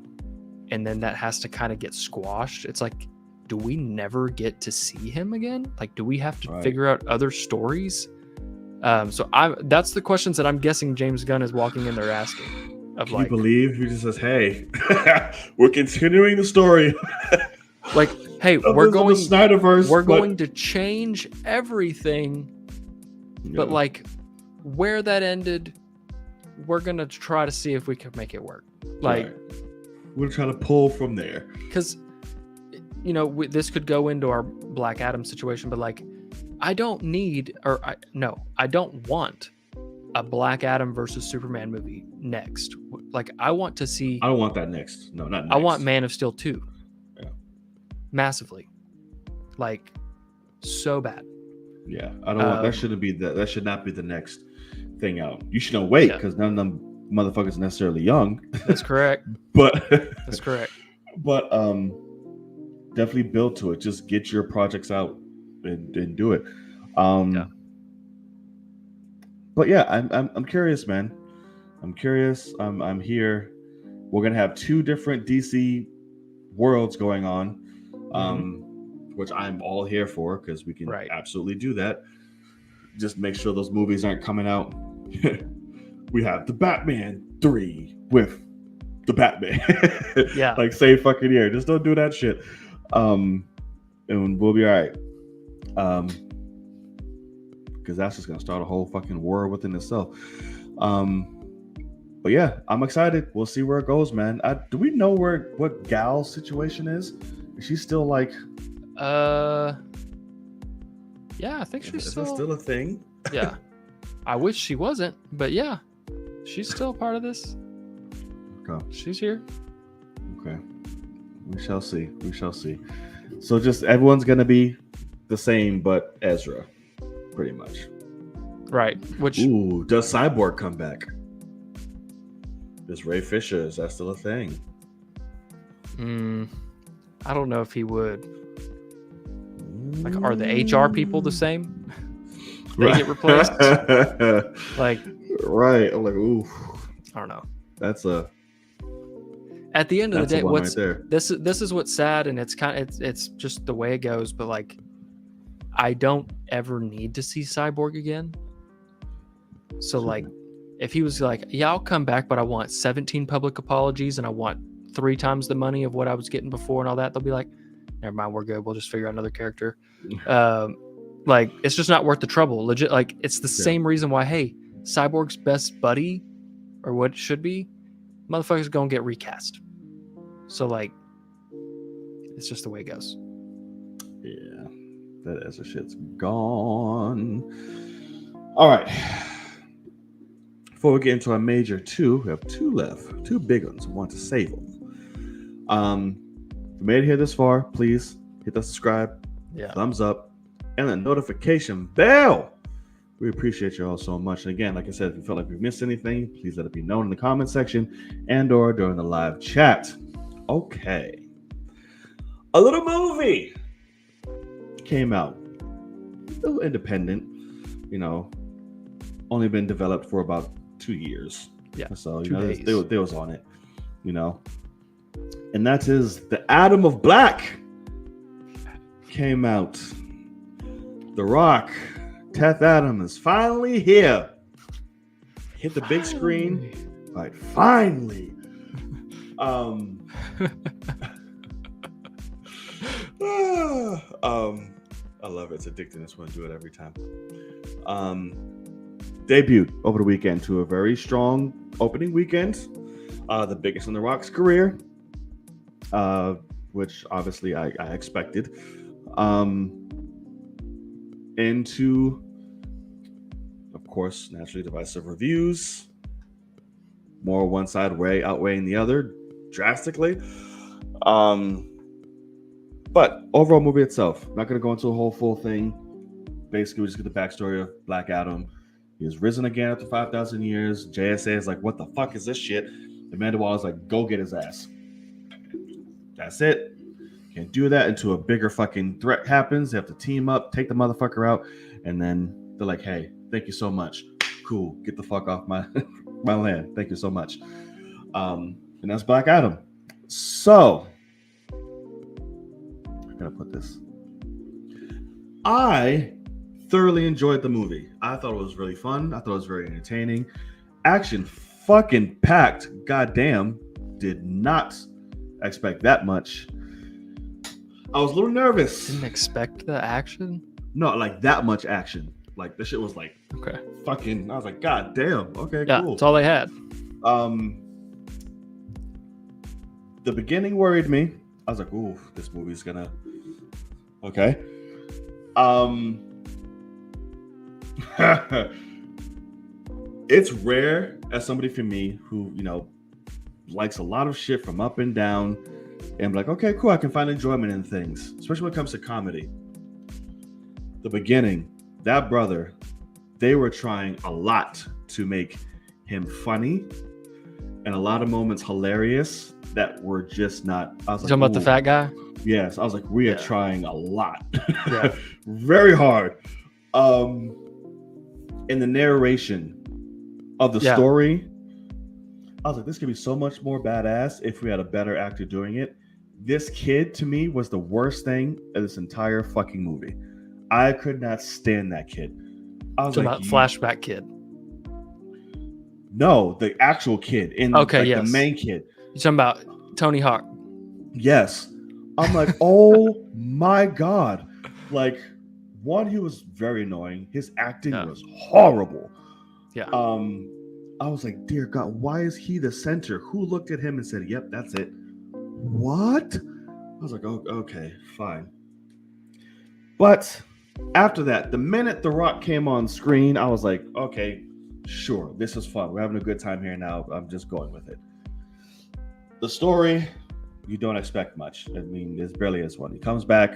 and then that has to kind of get squashed. It's like, do we never get to see him again? Like, do we have to figure out other stories? So that's the questions that I'm guessing James Gunn is walking in there asking. Can you believe he just says, "Hey, we're continuing the story." Like, hey, we're going Snyderverse. We're going to change everything, but like where that ended, we're gonna try to see if we can make it work. Like, we're trying to pull from there, because this could go into our Black Adam situation, but like, I don't want a Black Adam versus Superman movie next. Like, I want to see. I don't want that next. No, not next. I want Man of Steel 2. Yeah. Massively. Like, so bad. Yeah, I don't want that. Shouldn't be that should not be the next thing out. You shouldn't wait because none of them motherfuckers are necessarily young. That's correct. But that's correct. But definitely build to it. Just get your projects out and do it. But yeah, I'm curious, man. I'm curious. I'm here. We're gonna have two different DC worlds going on, which I'm all here for because we can absolutely do that. Just make sure those movies aren't coming out. We have the Batman 3 with the Batman. Yeah, like same fucking year. Just don't do that shit. And we'll be all right. Because that's just gonna start a whole fucking war within itself. But yeah, I'm excited. We'll see where it goes, man. Do we know what Gal's situation is? Is she still like? Yeah, I think she's still a thing. Yeah, I wish she wasn't, but yeah, she's still a part of this. Okay, she's here. Okay, we shall see. We shall see. So just everyone's gonna be the same, but Ezra, pretty much. Right. Which does Cyborg come back? Is Ray Fisher, is that still a thing? I don't know if he would. Like, are the HR people the same? They get replaced? Like, right. I'm like, ooh. I don't know. That's a. At the end of the day, what's right this is what's sad, and it's it's just the way it goes. But like, I don't ever need to see Cyborg again. So like, if he was like, yeah, I'll come back, but I want 17 public apologies and I want 3 times the money of what I was getting before and all that, they'll be like, never mind, we're good. We'll just figure out another character. Like, it's just not worth the trouble. Legit, like, it's the same reason why, hey, Cyborg's best buddy, or what it should be, motherfucker's gonna get recast. So like, it's just the way it goes. Yeah, that Ezra shit's gone. All right. Before we get into our major 2, we have 2 left. 2 big ones. We want to save them. If you made it here this far, please hit the subscribe, thumbs up, and the notification bell. We appreciate you all so much. And again, like I said, if you felt like we missed anything, please let it be known in the comment section and/or during the live chat. Okay. A little movie came out. A little independent, only been developed for about 2 years. Yeah. So, they was on it, And that is The Atom of Black came out. The Rock, Teth Adam is finally here. hit the big screen. Right, finally. I love it. It's addicting. I just want to do it every time. Debuted over the weekend to a very strong opening weekend. The biggest in The Rock's career, which obviously I expected. Into, of course, naturally divisive reviews. More one side outweighing the other drastically. But overall movie itself, not going to go into a whole full thing. Basically, we just get the backstory of Black Adam. He was risen again after 5,000 years. JSA is like, what the fuck is this shit? Amanda Waller's like, go get his ass. That's it. Can't do that until a bigger fucking threat happens. They have to team up, take the motherfucker out, and then they're like, hey, thank you so much. Cool. Get the fuck off my my land. Thank you so much. And that's Black Adam. So, I'm gonna put this. I thoroughly enjoyed the movie. I thought it was really fun. I thought it was very entertaining. Action fucking packed. Goddamn. Did not expect that much. I was a little nervous. Didn't expect the action? No, like that much action. Like this shit was like okay. Fucking. I was like, God damn. Okay, yeah, cool. That's all they had. The beginning worried me. I was like, ooh, this movie's gonna. Okay. It's rare as somebody for me who, likes a lot of shit from up and down and be like, okay, cool, I can find enjoyment in things, especially when it comes to comedy. The beginning, that brother, they were trying a lot to make him funny and a lot of moments hilarious that were just not. I was talking about the fat guy? Yes. I was like, we are trying a lot. Yeah. Very hard. In the narration of the story, I was like, this could be so much more badass if we had a better actor doing it. This kid, to me, was the worst thing of this entire fucking movie. I could not stand that kid. I was talking about flashback kid. No, the actual kid the main kid. You're talking about Tony Hawk. Yes. I'm like, oh my God. Like, one, he was very annoying. His acting was horrible. Yeah. I was like, dear God, why is he the center? Who looked at him and said, yep, that's it? What? I was like, oh, okay, fine. But after that, the minute The Rock came on screen, I was like, okay, sure, this is fun. We're having a good time here now. I'm just going with it. The story, you don't expect much. I mean, there's barely is one. He comes back,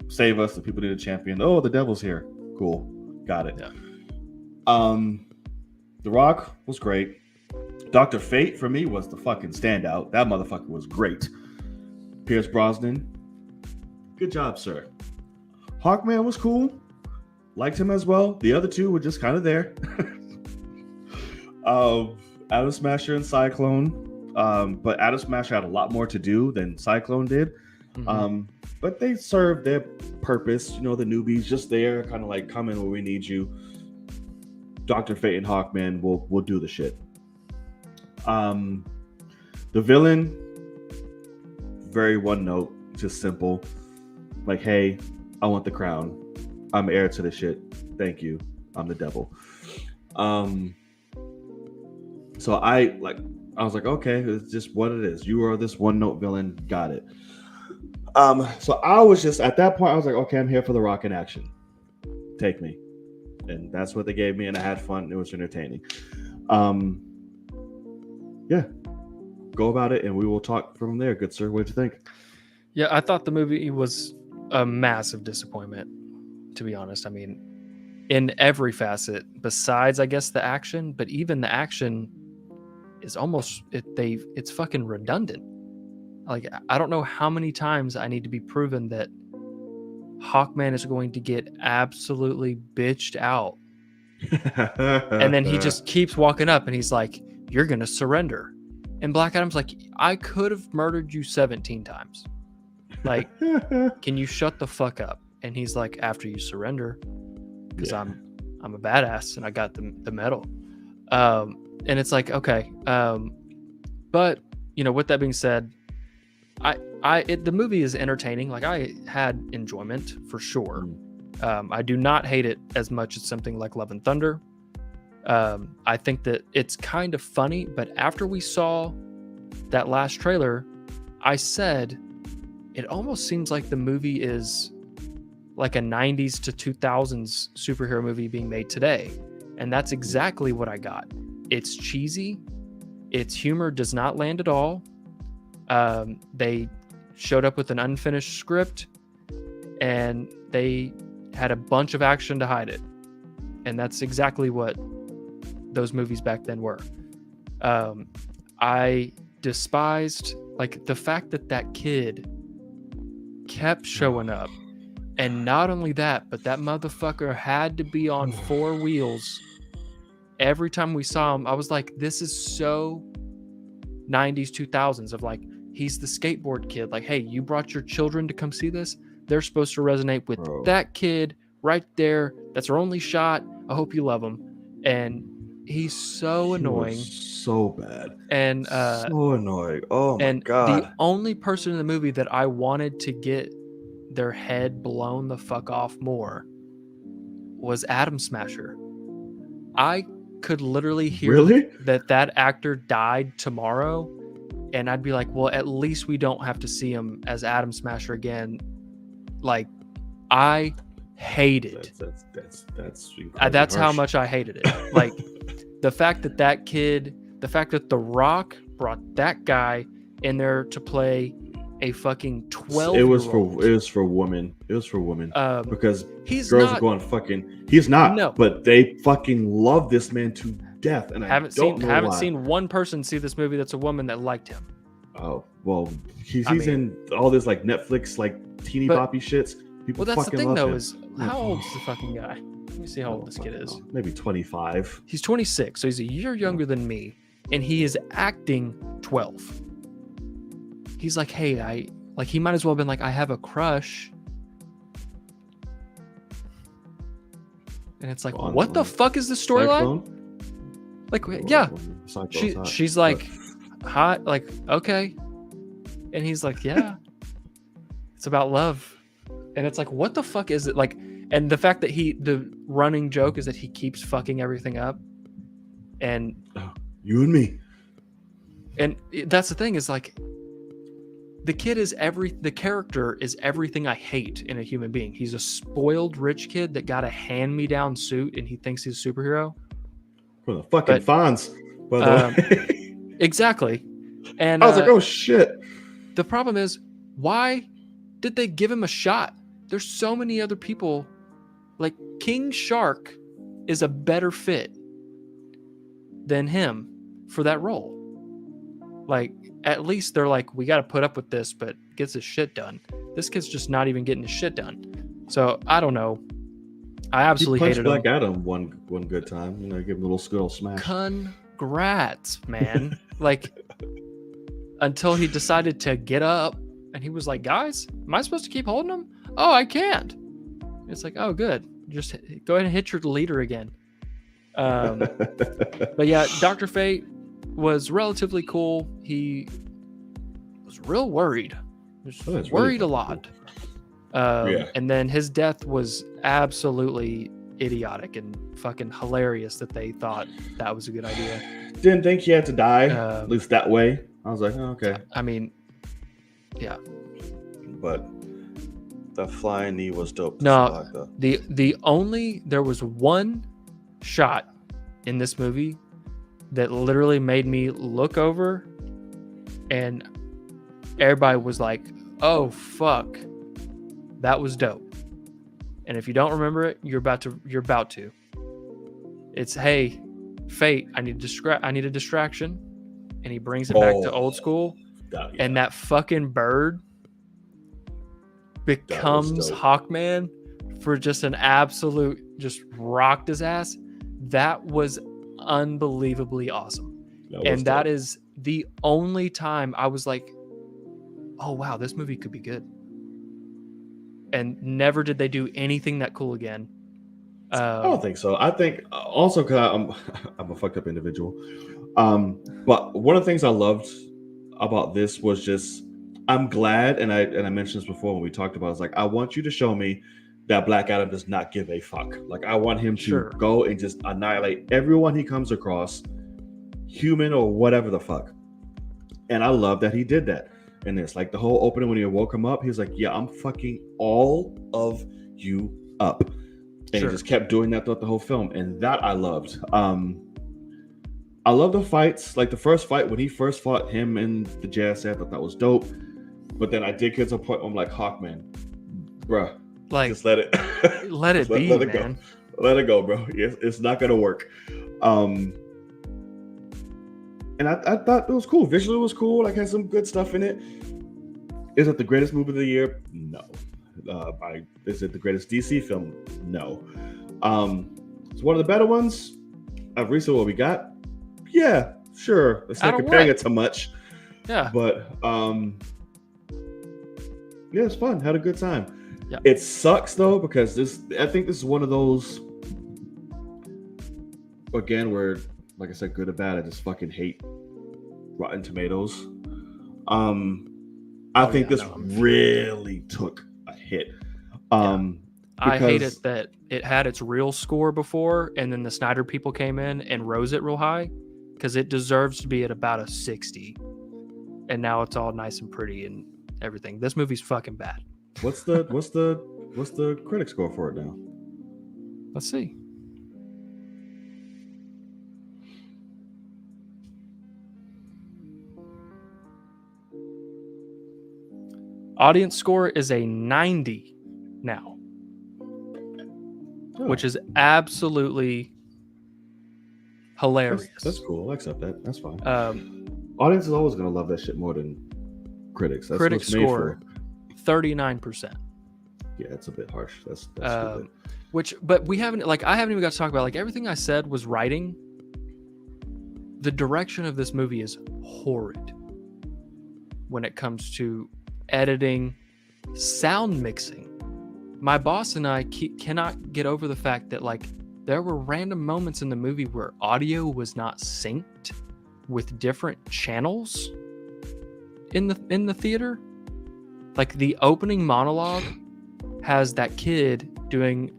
save us. The people need a champion. Oh, the devil's here. Cool. Got it. Yeah. The Rock was great. Dr. Fate, for me, was the fucking standout. That motherfucker was great. Pierce Brosnan, good job, sir. Hawkman was cool. Liked him as well. The other two were just kind of there. Atom Smasher and Cyclone. But Atom Smasher had a lot more to do than Cyclone did. Mm-hmm. But they served their purpose. The newbies just there, kind of like, come in where we need you. Dr. Fate and Hawkman will do the shit. The villain, very one note, just simple. Like, hey, I want the crown. I'm heir to the shit. Thank you. I'm the devil. So I was like, okay, it's just what it is. You are this one note villain. Got it. So I was just at that point, I was like, okay, I'm here for the Rock in action. Take me. And that's what they gave me, and I had fun. It was entertaining. Yeah. Go about it, and we will talk from there. Good sir. What did you think? Yeah, I thought the movie was a massive disappointment, to be honest. I mean, in every facet, besides, I guess, the action, but even the action is almost, it's fucking redundant. Like, I don't know how many times I need to be proven that Hawkman is going to get absolutely bitched out. And then he just keeps walking up and he's like, you're going to surrender. And Black Adam's like, I could have murdered you 17 times. Like, can you shut the fuck up? And he's like, after you surrender, because I'm a badass and I got the medal. And it's like, okay. But with that being said, the movie is entertaining. Like, I had enjoyment for sure. I do not hate it as much as something like Love and Thunder. I think that it's kind of funny, but after we saw that last trailer, I said it almost seems like the movie is like a 90s to 2000s superhero movie being made today. And that's exactly what I got. It's cheesy. Its humor does not land at all. They showed up with an unfinished script and they had a bunch of action to hide it. And that's exactly what those movies back then were. I despised like the fact that kid kept showing up. And not only that, but that motherfucker had to be on 4 wheels every time we saw him. I was like, this is so 90s, 2000s of like, he's the skateboard kid. Like, hey, you brought your children to come see this? They're supposed to resonate with that kid right there. That's our only shot. I hope you love him. And he's so annoying. So bad. And so annoying. Oh my God. The only person in the movie that I wanted to get their head blown the fuck off more was Atom Smasher. I could literally hear that actor died tomorrow, and I'd be like, well, at least we don't have to see him as Atom Smasher again. Like, I hated that's how much I hated it. Like, the fact that The Rock brought that guy in there to play a fucking 12. It was for women. Because girls are going fucking. He's not. No. But they fucking love this man to death, and haven't seen one person see this movie that's a woman that liked him. Oh well, he's in all this like Netflix like teeny boppy shits. People that's fucking the thing love though him. Is how old is the fucking guy? Let me see how old this kid is. Maybe 25. He's 26, so he's a year younger than me, and he is acting 12. He's like, hey, he might as well have been like, I have a crush. And it's like, what the fuck is the storyline? Like, yeah. She's like, hot, like, okay. And he's like, yeah. It's about love. And it's like, what the fuck is it? Like, and the fact that the running joke is that he keeps fucking everything up. And you and me. And that's the thing is like, the character is everything I hate in a human being. He's a spoiled rich kid that got a hand-me-down suit and he thinks he's a superhero. From the fucking Fonz, by the way. Exactly. And I was like, oh shit. The problem is, why did they give him a shot? There's so many other people. Like, King Shark is a better fit than him for that role. Like, at least they're like, we got to put up with this, but gets his shit done. This kid's just not even getting his shit done. So I don't know. I absolutely hated him. Black Adam one good time. Give him a little smash. Congrats, man. Like, until he decided to get up and he was like, guys, am I supposed to keep holding him? Oh, I can't. It's like, oh, good. Just go ahead and hit your leader again. But yeah, Dr. Fate was relatively cool. He was real worried. Worried a lot. And then his death was absolutely idiotic and fucking hilarious that they thought that was a good idea. Didn't think he had to die, at least that way. I was like, oh, okay. I mean, yeah. But the flying knee was dope. No, there was one shot in this movie that literally made me look over and everybody was like, oh fuck, that was dope. And if you don't remember it, you're about to. It's, hey, Fate, I need a distraction. And he brings it back to old school. And that fucking bird becomes Hawkman for just an absolute, just rocked his ass. That was unbelievably awesome. That is the only time I was like, oh wow, this movie could be good. And never did they do anything that cool again. I don't think so. I think also because I'm a fucked up individual. But one of the things I loved about this was just I'm glad, and I mentioned this before when we talked about it, it's like I want you to show me that Black Adam does not give a fuck. Like I want him to Sure. go and just annihilate everyone he comes across, human or whatever the fuck. And I love that he did that in this. Like the whole opening when he woke him up, he was like, "Yeah, I'm fucking all of you up." And he just kept doing that throughout the whole film, and that I loved. I love the fights. Like the first fight when he first fought him in the jazz set, I thought that was dope. But then I did get to a point where I'm like, Hawkman, bruh, Like, just let it, let it be, let it man. Go. Let it go, bro. It's not gonna work. And I thought it was cool. Visually, it was cool. Like had some good stuff in it. Is it the greatest movie of the year? No. Is it the greatest DC film? No. It's one of the better ones. I've researched what we got. Yeah, sure. It's not comparing it to much. Yeah. But yeah, it's fun. Had a good time. Yeah. It sucks though because I think this is one of those again where, like I said, good or bad, I just fucking hate Rotten Tomatoes. I think this really took a hit. I hate it that it had its real score before, and then the Snyder people came in and rose it real high because it deserves to be at about a 60, and now it's all nice and pretty and everything. This movie's fucking bad. What's the critic score for it now? Let's see. Audience score is a 90 now, which is absolutely hilarious. That's cool. I accept that. That's fine. Audience is always gonna love that shit more than critics. That's critic what's made score 39%. Yeah, it's a bit harsh. That's stupid. But I haven't even got to talk about, like, everything I said was writing. The direction of this movie is horrid when it comes to editing, sound mixing. My boss and I cannot get over the fact that, like, there were random moments in the movie where audio was not synced with different channels in the theater. Like the opening monologue has that kid doing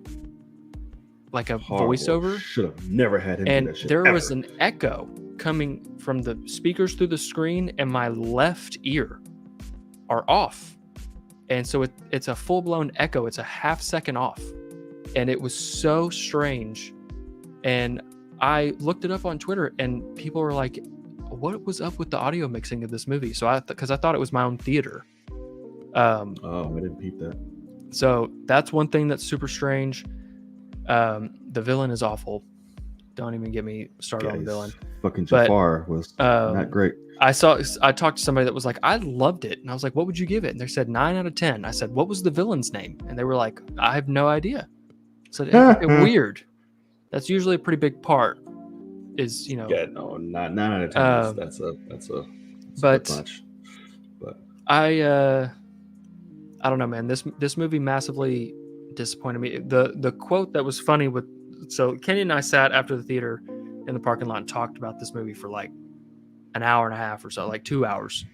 like a voiceover. Should have never had him and do that shit there ever. was an echo coming from the speakers through the screen, and my left ear are off, and so it's a full-blown echo. It's a half second off, and it was so strange. And I looked it up on Twitter, and people were like, what was up with the audio mixing of this movie? So because I thought it was my own theater. I didn't peep that. So that's one thing that's super strange. The villain is awful. Don't even get me started on the villain. Fucking Jafar was not great. I talked to somebody that was like, I loved it. And I was like, what would you give it? And they said 9 out of 10. I said, what was the villain's name? And they were like, I have no idea. So weird. That's usually a pretty big part. Is, you know. Yeah, no, 9 out of 10. That's a bunch. But I don't know, man. This movie massively disappointed me. The quote that was funny so Kenny and I sat after the theater in the parking lot and talked about this movie for like an hour and a half or so, like 2 hours.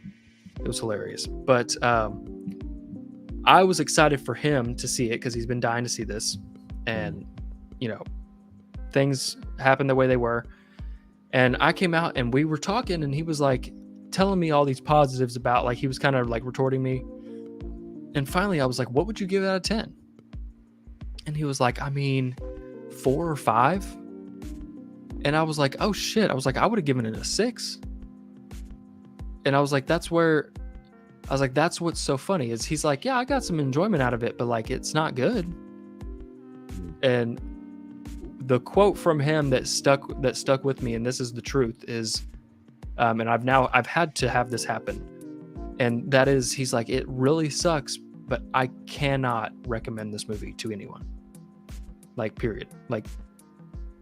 It was hilarious. But I was excited for him to see it because he's been dying to see this. And, you know, things happened the way they were. And I came out and we were talking, and he was like telling me all these positives about, like, he was kind of like retorting me. And finally I was like, what would you give it out of 10? And he was like, I mean, 4 or 5. And I was like, oh shit. I was like, I would have given it a 6. And I was like, that's what's so funny is he's like, yeah, I got some enjoyment out of it, but like, it's not good. And the quote from him that stuck with me, and this is the truth, is, and I've had to have this happen. And that is, he's like, it really sucks, but I cannot recommend this movie to anyone. Like, period. Like,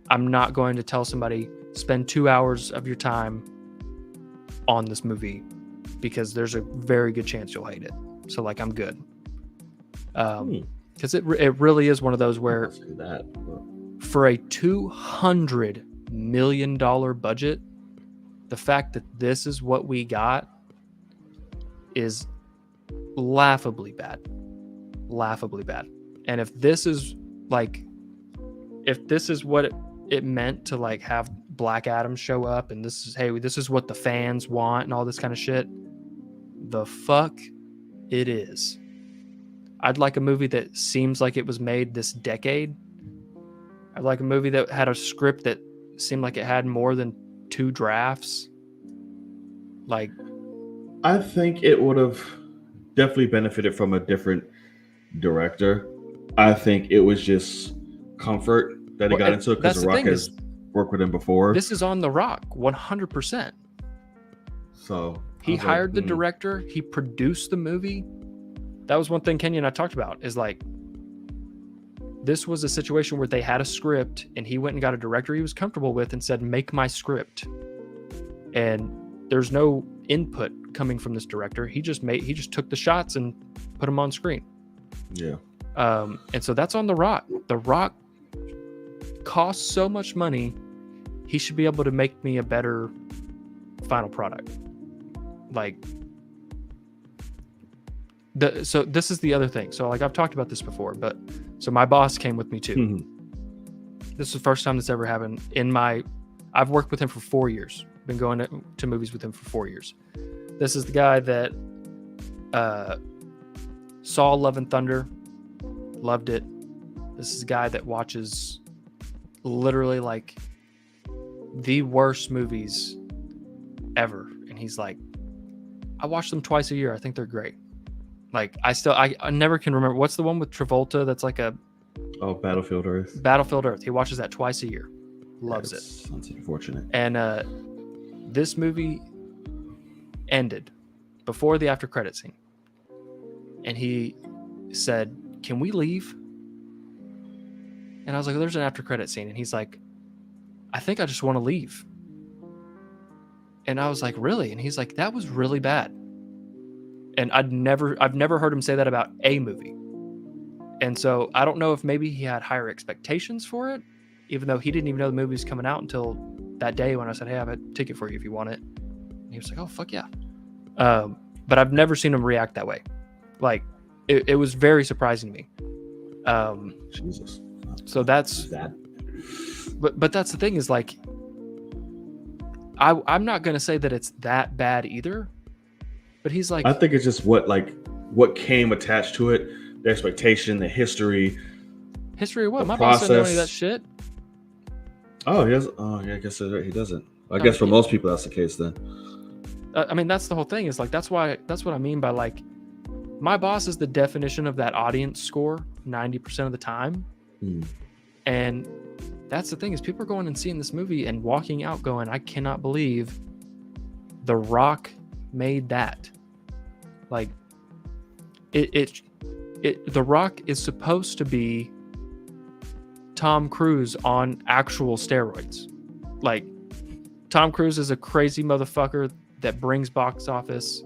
I'm not going to tell somebody, spend 2 hours of your time on this movie, because there's a very good chance you'll hate it. So, like, I'm good. Because it really is one of those where for a $200 million budget, the fact that this is what we got is laughably bad. Laughably bad. And if this is what it meant to like have Black Adam show up and this is what the fans want and all this kind of shit, the fuck it is. I'd like a movie that seems like it was made this decade. I'd like a movie that had a script that seemed like it had more than 2 drafts. Like, I think it would have definitely benefited from a different director. I think it was just comfort that he got into it because The Rock has worked with him before. This is on The Rock, 100%. So he hired the director. He produced the movie. That was one thing Kenya and I talked about, is like, this was a situation where they had a script and he went and got a director he was comfortable with and said, make my script. And there's no input coming from this director. He just took the shots and put them on screen. Yeah. And so that's on The Rock. The Rock costs so much money. He should be able to make me a better final product. Like, so this is the other thing. So like I've talked about this before, but so my boss came with me too. Mm-hmm. This is the first time this ever happened I've worked with him for 4 years. Been going to movies with him for 4 years. This is the guy that saw Love and Thunder, loved it. This is a guy that watches literally like the worst movies ever. And he's like, I watch them twice a year. I think they're great. Like I never can remember. What's the one with Travolta that's like Battlefield Earth. Battlefield Earth. He watches that twice a year. Loves it. Sounds unfortunate. And this movie ended before the after credit scene. And he said, can we leave? And I was like, there's an after credit scene. And he's like, I think I just want to leave. And I was like, really? And he's like, that was really bad. And I've never heard him say that about a movie. And so I don't know if maybe he had higher expectations for it, even though he didn't even know the movie was coming out until that day when I said, hey, I have a ticket for you if you want it. And he was like, oh, fuck yeah. But I've never seen him react that way. Like, it was very surprising to me. Jesus. So that's that. But that's the thing is like, I'm not going to say that it's that bad either. But he's like, I think it's just what came attached to it, the expectation, the history. History of what? My process. boss doesn't know any of that shit. Oh, he does. Oh, yeah, I guess he doesn't. I guess for most people that's the case then. I mean, that's the whole thing. Is like that's what I mean by like, my boss is the definition of that audience score 90% of the time, and that's the thing is people are going and seeing this movie and walking out going, I cannot believe The Rock made that. Like The Rock is supposed to be Tom Cruise on actual steroids. Like, Tom Cruise is a crazy motherfucker that brings box office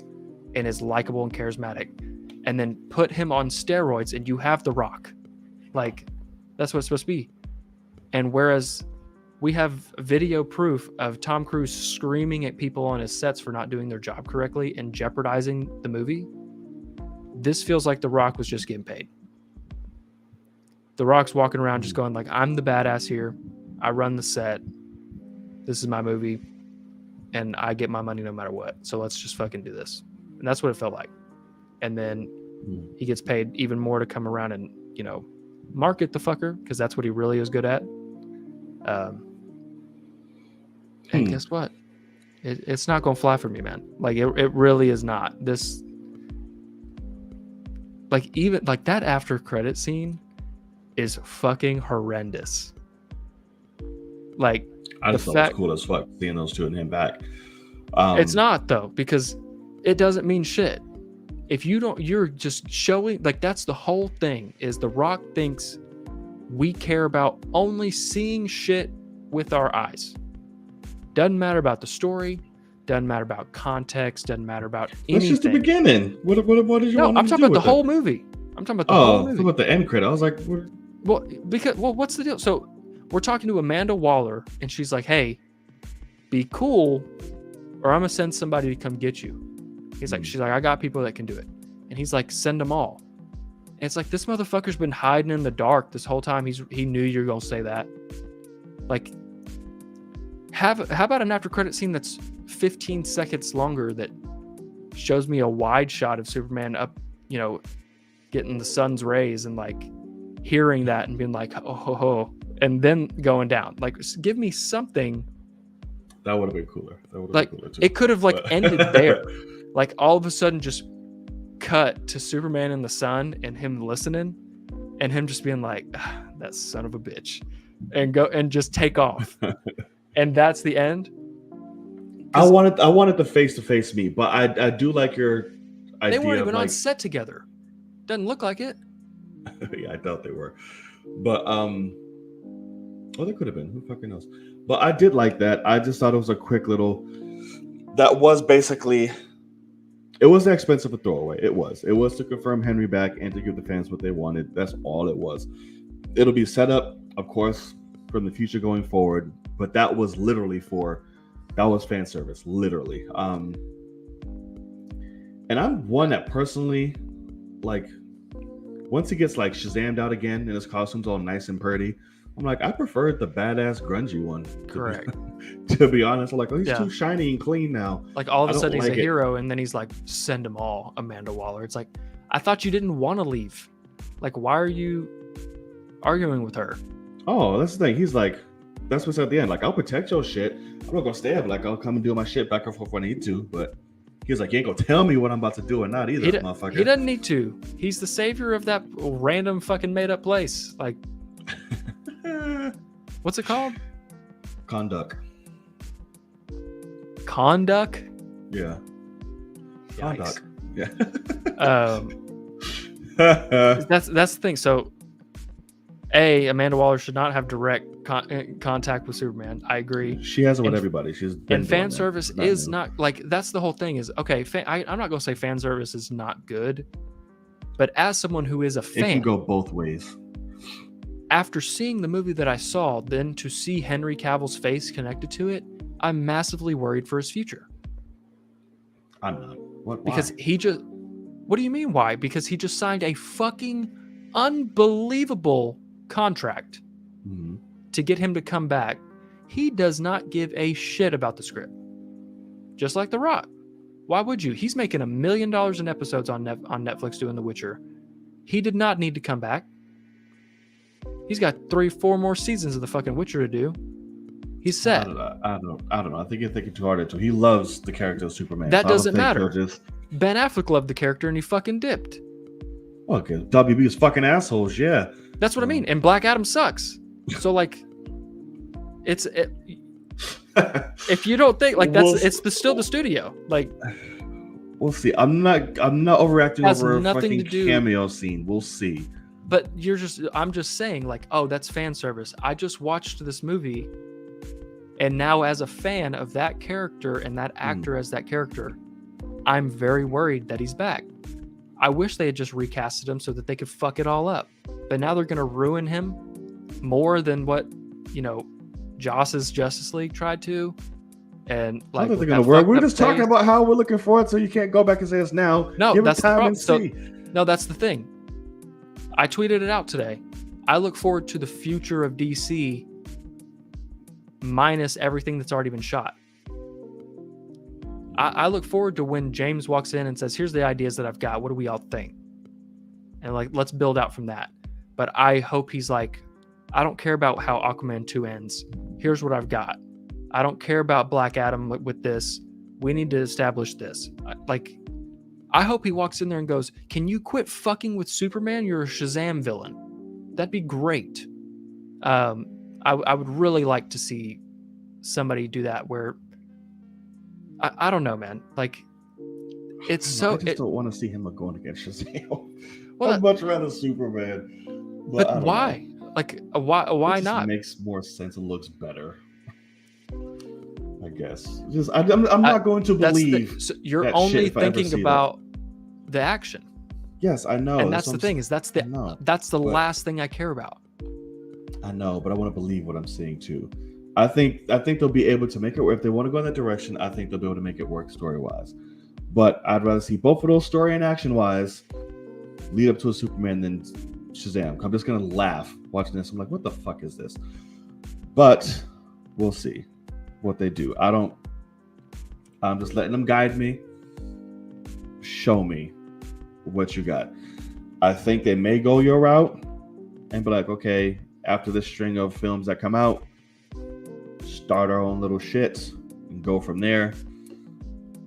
and is likable and charismatic, and then put him on steroids and you have The Rock. Like, that's what it's supposed to be. And whereas we have video proof of Tom Cruise screaming at people on his sets for not doing their job correctly and jeopardizing the movie, this feels like The Rock was just getting paid. The Rock's walking around just going like, I'm the badass here. I run the set. This is my movie. And I get my money no matter what. So let's just fucking do this. And that's what it felt like. And then he gets paid even more to come around and, market the fucker, because that's what he really is good at. And guess what? It's not going to fly for me, man. Like, it really is not. This, like, even, like, that after credit scene is fucking horrendous. Like, I just thought it was cool as fuck seeing those two and him back. It's not, though, because it doesn't mean shit. If you don't, you're just showing, like, that's the whole thing, is The Rock thinks we care about only seeing shit with our eyes. Doesn't matter about the story, doesn't matter about context, doesn't matter about anything. That's just the beginning. What did you want No, I'm talking about the whole movie. I'm talking about the whole movie. About the end credit. I was like, well, what's the deal? So We're talking to Amanda Waller, and she's like, "Hey, be cool, or I'm gonna send somebody to come get you." She's like, "I got people that can do it," and he's like, "Send them all." And it's like, this motherfucker's been hiding in the dark this whole time. He knew you're gonna say that. Like, how about an after credit scene that's 15 seconds longer that shows me a wide shot of Superman up, getting the sun's rays and like hearing that and being like, oh ho ho, and then going down. Like, give me something. That would have been cooler. Like, it could have ended there. Like, all of a sudden just cut to Superman in the sun and him listening and him just being like, that son of a bitch, and go and just take off. And that's the end. I wanted the face-to-face meet, but I do like your idea. They weren't even on set together. Doesn't look like it. Yeah, I thought they were. But they could have been. Who fucking knows? But I did like that. I just thought it was a quick little. That was basically. It wasn't expensive a throwaway. It was to confirm Henry back and to give the fans what they wanted. That's all it was. It'll be set up, of course, from the future going forward. But that was fan service, literally. And I'm one that personally, like, once he gets like Shazammed out again and his costume's all nice and pretty, I'm like, I prefer the badass grungy one. Correct. To be honest, I'm like, oh, he's too shiny and clean now. Like, all of a sudden he's a hero, and then he's like, send them all, Amanda Waller. It's like, I thought you didn't want to leave. Like, why are you arguing with her? Oh, that's the thing. He's like, that's what's at the end. Like, I'll protect your shit. I'm not gonna stay up. Like, I'll come and do my shit back and forth when I need to. But he's like, you ain't gonna tell me what I'm about to do or not either, motherfucker. He doesn't need to. He's the savior of that random fucking made up place. Like, what's it called? Conduct. Yeah. Conduct. Yeah. That's the thing. So, Amanda Waller should not have direct contact with Superman. I agree. She has it with everybody. And fan service is not like, that's the whole thing. Is okay. I'm not gonna say fan service is not good, but as someone who is a fan, it can go both ways. After seeing the movie that I saw, then to see Henry Cavill's face connected to it, I'm massively worried for his future. I'm not. What? Why? Because what do you mean why? Because he just signed a fucking unbelievable contract to get him to come back. He does not give a shit about the script. Just like The Rock. Why would you? He's making $1 million in episodes on Netflix doing The Witcher. He did not need to come back. He's got 3-4 more seasons of the fucking Witcher to do. He's set. I don't know. I think you're thinking too hard into it. He loves the character of Superman. That doesn't matter. Ben Affleck loved the character and he fucking dipped. Okay, WB is fucking assholes, yeah. That's what I mean. And Black Adam sucks. So like, if you don't think like it's still the studio. Like, we'll see. I'm not overreacting over a fucking cameo scene. We'll see. But I'm just saying, like, oh, that's fan service. I just watched this movie, and now as a fan of that character and that actor as that character, I'm very worried that he's back. I wish they had just recasted him so that they could fuck it all up. But now they're going to ruin him more than what, Joss's Justice League tried to. And like, I don't think we're just talking about how we're looking forward, so you can't go back and say it's now. No, that's the problem. No, that's the thing. I tweeted it out today. I look forward to the future of DC minus everything that's already been shot. I look forward to when James walks in and says, here's the ideas that I've got. What do we all think? And like, let's build out from that. But I hope he's like, I don't care about how Aquaman 2 ends. Here's what I've got. I don't care about Black Adam with this. We need to establish this. Like, I hope he walks in there and goes, can you quit fucking with Superman? You're a Shazam villain. That'd be great. I would really like to see somebody do that where, I don't know, man. Like, it's so... I just don't want to see him going against Shazam. Well, I'd much rather Superman. But why? Know. Like, why it not? It makes more sense and looks better. I guess. I'm not going to believe. So you're only thinking about the action. Yes, I know. And that's the thing, is that's the last thing I care about. I know, but I want to believe what I'm seeing too. I think they'll be able to make it work. If they want to go in that direction, I think they'll be able to make it work story wise. But I'd rather see both of those story and action wise lead up to a Superman than Shazam. I'm just gonna laugh watching this. I'm like, what the fuck is this? But we'll see what they do. I'm just letting them guide me. Show me what you got. I think they may go your route and be like, okay, after this string of films that come out, start our own little shit and go from there.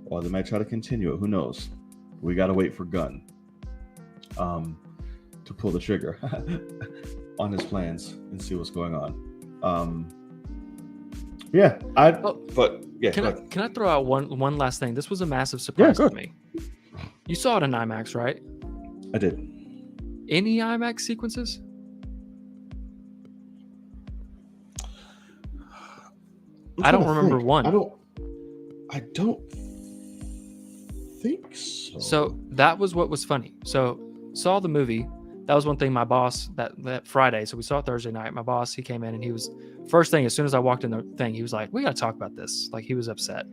Or they might try to continue it. Who knows? We gotta wait for Gunn to pull the trigger on his plans and see what's going on. Yeah, Can I throw out one last thing? This was a massive surprise to me. You saw it in IMAX, right? I did. Any IMAX sequences? I don't remember one. I don't think so. So that was what was funny. So saw the movie. That was one thing my boss that Friday. So we saw it Thursday night. My boss, he came in and he was first thing as soon as I walked in the thing, he was like, "We got to talk about this." Like he was upset,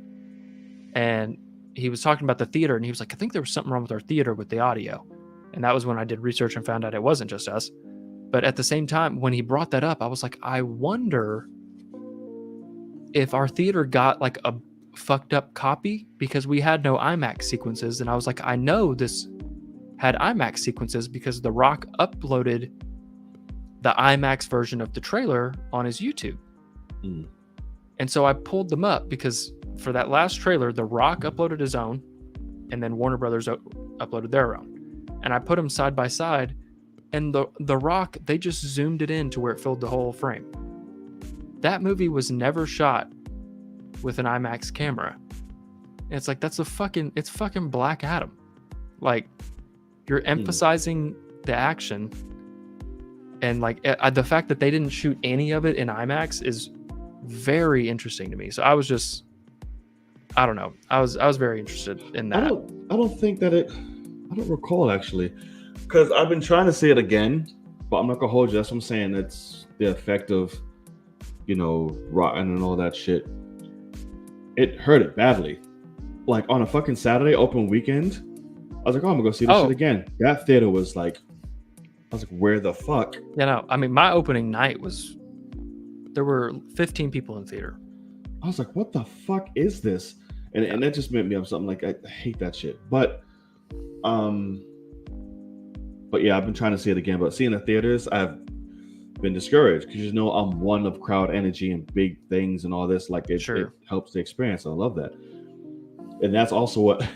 and he was talking about the theater, and he was like, "I think there was something wrong with our theater with the audio," and that was when I did research and found out it wasn't just us. But at the same time, when he brought that up, I was like, I wonder if our theater got like a fucked up copy because we had no IMAX sequences. And I was like, I know this had IMAX sequences because The Rock uploaded the IMAX version of the trailer on his YouTube. And so I pulled them up because for that last trailer, The Rock uploaded his own and then Warner Brothers uploaded their own. And I put them side by side, and the Rock, they just zoomed it in to where it filled the whole frame. That movie was never shot with an IMAX camera. And it's like, it's fucking Black Adam. Like, you're emphasizing the action, and like the fact that they didn't shoot any of it in IMAX is very interesting to me. So I was just, I don't know. I was very interested in that. I don't recall actually, because I've been trying to see it again, but I'm not gonna hold you. That's what I'm saying. It's the effect of, rotten and all that shit. It hurt it badly. Like on a fucking Saturday open weekend, I was like, oh, I'm gonna go see this shit again. That theater was like, I was like, where the fuck? Yeah, no. I mean, my opening night there were 15 people in the theater. I was like, what the fuck is this? And that just made me up something like, I hate that shit. But yeah, I've been trying to see it again. But seeing the theaters, I've been discouraged because I'm one of crowd energy and big things and all this. Like it helps the experience. I love that. And that's also what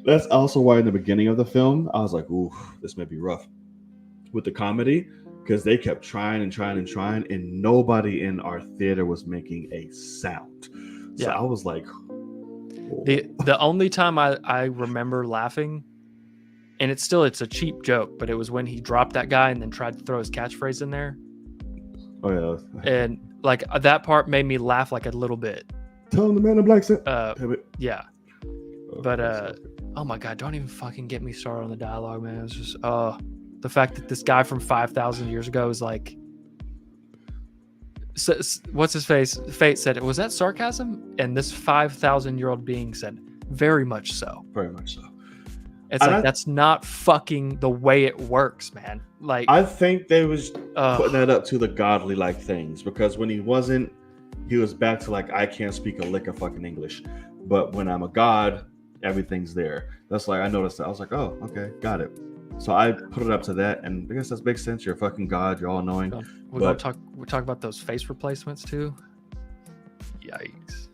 that's also why in the beginning of the film I was like, ooh, this may be rough with the comedy, because they kept trying and nobody in our theater was making a sound. So I was like, whoa. The only time I remember laughing, and it's a cheap joke, but it was when he dropped that guy and then tried to throw his catchphrase in there. Oh yeah. And like that part made me laugh like a little bit. Tell him the man in black said. Yeah. But oh my god, don't even fucking get me started on the dialogue, man. It was just the fact that this guy from 5,000 years ago is like, what's his face? Fate said, was that sarcasm? And this 5,000-year-old being said, very much so. Very much so. It's like, that's not fucking the way it works, man. Like, I think they was putting that up to the godly like things, because when he wasn't, he was back to like, I can't speak a lick of fucking English, but when I'm a god, everything there. That's like, I noticed that. I was like, oh, okay, got it. So I put it up to that, and I guess that makes sense. You're a fucking god. You're all knowing. We'll talk about those face replacements too. Yikes!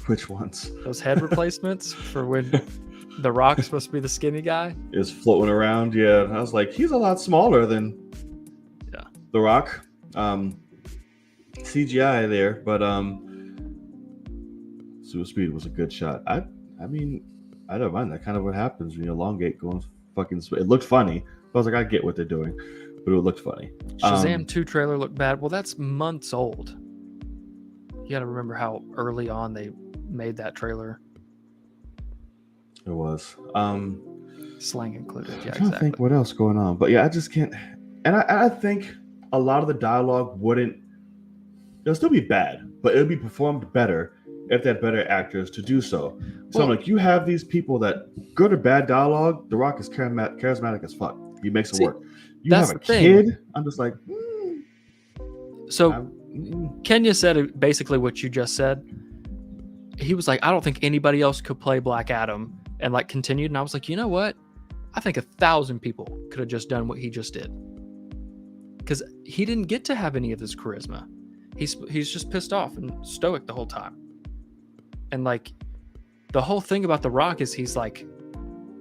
Which ones? Those head replacements for when The Rock's supposed to be the skinny guy is floating around. Yeah, I was like, he's a lot smaller than The Rock. CGI there, but Super Speed was a good shot. I mean, I don't mind. That kind of what happens when you elongate going fucking. It looked funny. I was like, I get what they're doing, but it looked funny. Shazam 2 trailer looked bad. Well, that's months old. You got to remember how early on they made that trailer. It was. Slang included. Yeah, I'm trying to think what else going on, but yeah, I just can't. And I think a lot of the dialogue it'll still be bad, but it'll be performed better if they had better actors to do so. So I'm like, you have these people that good or bad dialogue, The Rock is charismatic as fuck. He makes it work. You have a kid, I'm just like, So Kenya said basically what you just said. He was like, I don't think anybody else could play Black Adam, and like continued. And I was like, you know what? I think 1,000 people could have just done what he just did. Because he didn't get to have any of this charisma. He's just pissed off and stoic the whole time. And like the whole thing about The Rock is he's like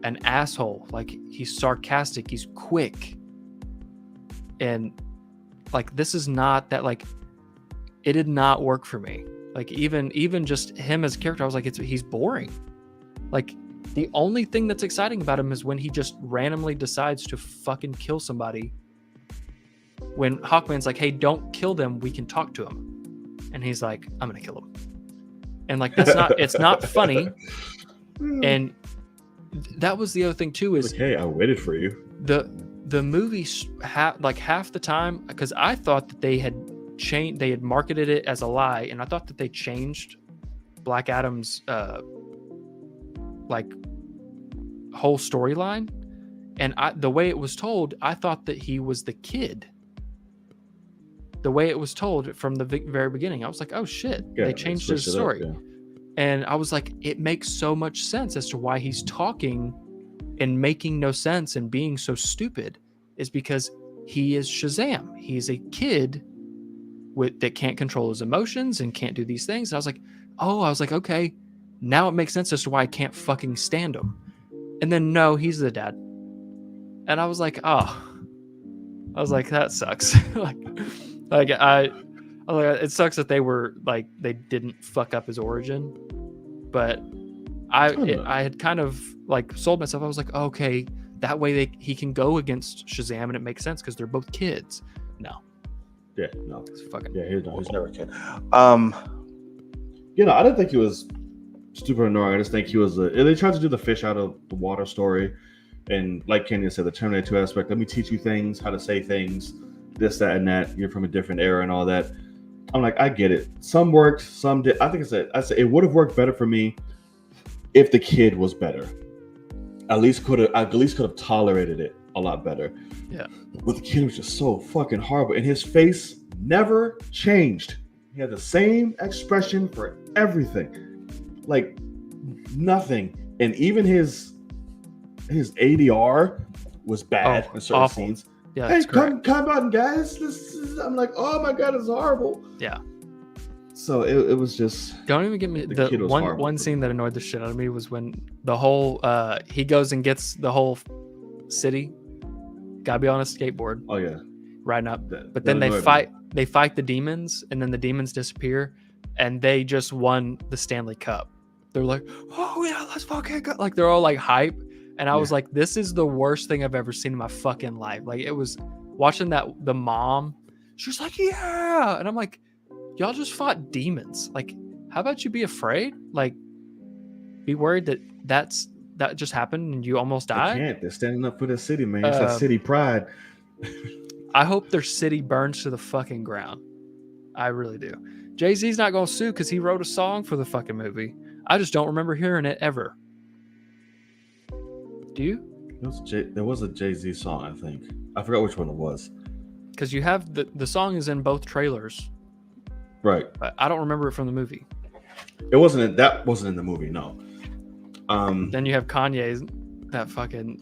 an asshole. Like he's sarcastic, he's quick. And like this is not that, like it did not work for me. Like even just him as a character, I was like, he's boring. Like the only thing that's exciting about him is when he just randomly decides to fucking kill somebody. When Hawkman's like, hey, don't kill them, we can talk to him. And he's like, I'm gonna kill him. And like it's not funny. And that was the other thing too, is like, hey, I waited for you. The movie like half the time, because I thought that they had marketed it as a lie, and I thought that they changed Black Adam's like whole storyline. And the way it was told, I thought that he was the kid. The way it was told from the very beginning, I was like, oh shit, they changed his story. And I was like, it makes so much sense as to why he's talking and making no sense and being so stupid, is because he is Shazam. He's a kid that can't control his emotions and can't do these things. And I was like, okay, now it makes sense as to why I can't fucking stand him. And then no, he's the dad. And I was like, that sucks. It sucks that they didn't fuck up his origin. But I had kind of like sold myself. I was like, okay, that way he can go against Shazam and it makes sense because they're both kids. No. Yeah, no. It's fucking he's never a kid. I didn't think he was super annoying. I just think he was they tried to do the fish out of the water story. And like Kenya said, the Terminator 2 aspect, let me teach you things, how to say things, this, that, and that. You're from a different era and all that. I'm like, I get it. Some worked, some did. I think I said it would have worked better for me if the kid was better. At least could have tolerated it a lot better. Yeah. But the kid was just so fucking horrible. And his face never changed. He had the same expression for everything. Like nothing. And even his ADR was bad in certain awful scenes. Yeah, hey, come on, guys! I'm like, oh my god, it's horrible. Yeah. So it was just. Don't even get me the one scene that annoyed the shit out of me was when the whole he goes and gets the whole city. Gotta be on a skateboard. Oh yeah. Riding up, but then they fight the demons, and then the demons disappear, and they just won the Stanley Cup. They're like, oh yeah, let's fucking go! Like they're all like hype. And I was like, this is the worst thing I've ever seen in my fucking life. Like, it was watching the mom. She was like, yeah. And I'm like, y'all just fought demons. Like, how about you be afraid? Like, be worried that just happened and you almost died? They can't. They're standing up for their city, man. It's that city pride. I hope their city burns to the fucking ground. I really do. Jay-Z's not going to sue because he wrote a song for the fucking movie. I just don't remember hearing it ever. Do you? There was a Jay-Z song, I think. I forgot which one it was. Because you have the song is in both trailers. Right. But I don't remember it from the movie. That wasn't in the movie, no. Then you have Kanye's that fucking.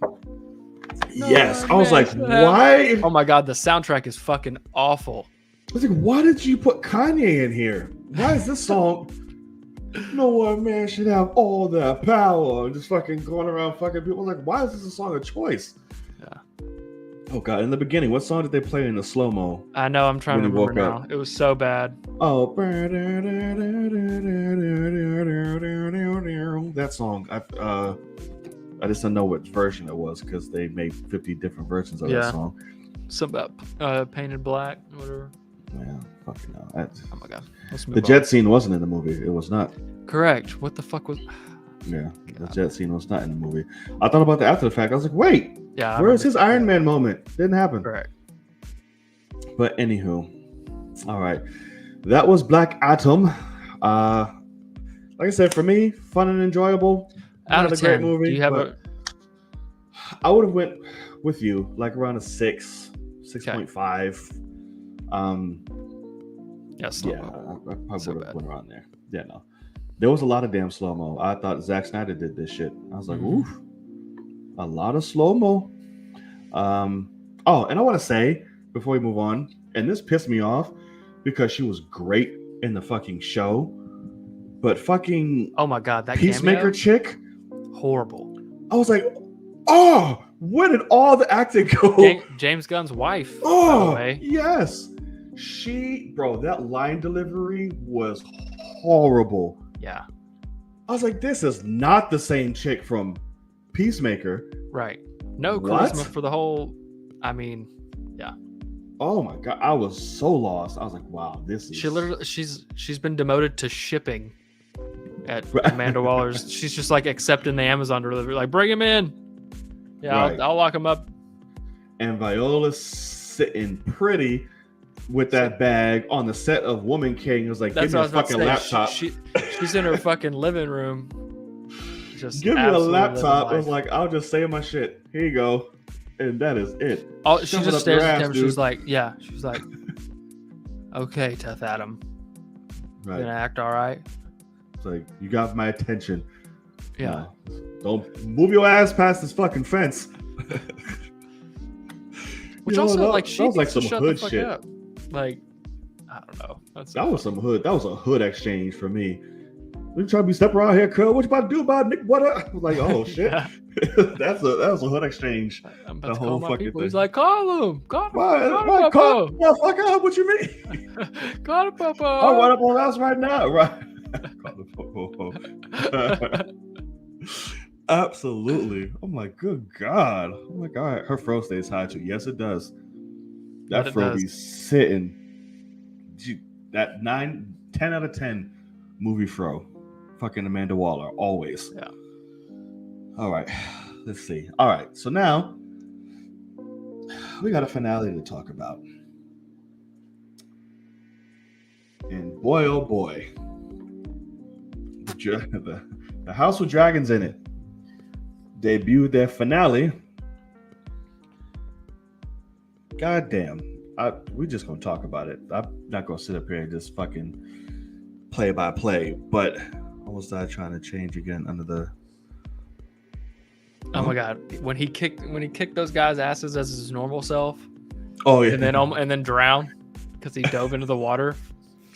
Yes. I was like, why? Oh my god, the soundtrack is fucking awful. I was like, why did you put Kanye in here? Why is this song? No one man should have all that power. Just fucking going around fucking people. Like, why is this a song of choice? Yeah. Oh god, in the beginning, what song did they play in the slow mo? I know, I'm trying to remember now. Up? It was so bad. Oh, that song. I just don't know what version it was because they made 50 different versions of that song. Something about Painted Black, whatever. Yeah, fucking no. Oh my god. The jet scene wasn't in the movie. It was not. Correct. What the fuck was? Yeah, the jet scene was not in the movie. I thought about that after the fact. I was like, wait. Yeah. Where is his Iron Man moment? Didn't happen. Correct. But anywho, all right, that was Black Atom. Like I said, for me, fun and enjoyable. Out Not of a great 10, movie, do you have but a I would have went with you like around a 6, okay? 6.5. Yeah, Yeah, slow-mo. I probably So would have bad. went around there. Yeah, no. There was a lot of damn slow mo. I thought Zack Snyder did this shit. I was like, Mhm. oof, a lot of slow mo. Um, oh, and I want to say before we move on, and this pissed me off because she was great in the fucking show, but fucking Oh my god, that Peacemaker cameo, chick, horrible. I was like, oh, where did all the acting go? James Gunn's wife, by the Oh, way. yes. Bro, that line delivery was horrible. Yeah, I was like, this is not the same chick from Peacemaker. right. No What? charisma for the whole. I mean, yeah. Oh my god, I was so lost. I was like, wow, this is. She literally, she's been demoted to shipping at Right. Amanda Waller's. She's just like accepting the Amazon delivery, like bring him in. Yeah, Right. I'll lock him up. And Viola's sitting pretty with that bag on the set of Woman King. It was like, That's give me what I a was about to fucking say. laptop. She's in her fucking living room. Just Give me a absolutely laptop. I living was life. like, I'll just say my shit. Here you go. And that is it. Oh, she Shove it just up stares your at ass, him. dude. She's like, yeah. She's like, okay, Teth Adam. Right. Gonna act all right. It's like, you got my attention. Yeah. No, don't move your ass past this fucking fence. Which You know, also, that- like, she that was like needs to some shut hood the fuck shit. up. Like, I don't know. That was some hood. That was a hood exchange for me. You trying to be step around here, cuz? What you about to do about it, Nick? What up? I was like, oh shit. Yeah. that was a hood exchange. I'm The about to whole call my fucking people. thing. He's like, call him. Call him. Why? Call him, Call Popo. motherfucker up. What you mean? Call him, Popo. I'll run up on us right now. Right. Call the Popo. Absolutely. Oh my good God. Oh my God. Her fro stays high too. Yes, it does. That But it fro does. be sitting. That 10 out of 10 movie fro. Fucking Amanda Waller. Always. Yeah. All right. Let's see. All right. So now we got a finale to talk about. And boy, oh boy. The House with Dragons in it debuted their finale. God damn. We're just going to talk about it. I'm not going to sit up here and just fucking play by play. But what was I trying to change again under the... Oh my God! When he kicked those guys' asses as his normal self, Oh, yeah. and then drowned because he dove into the water.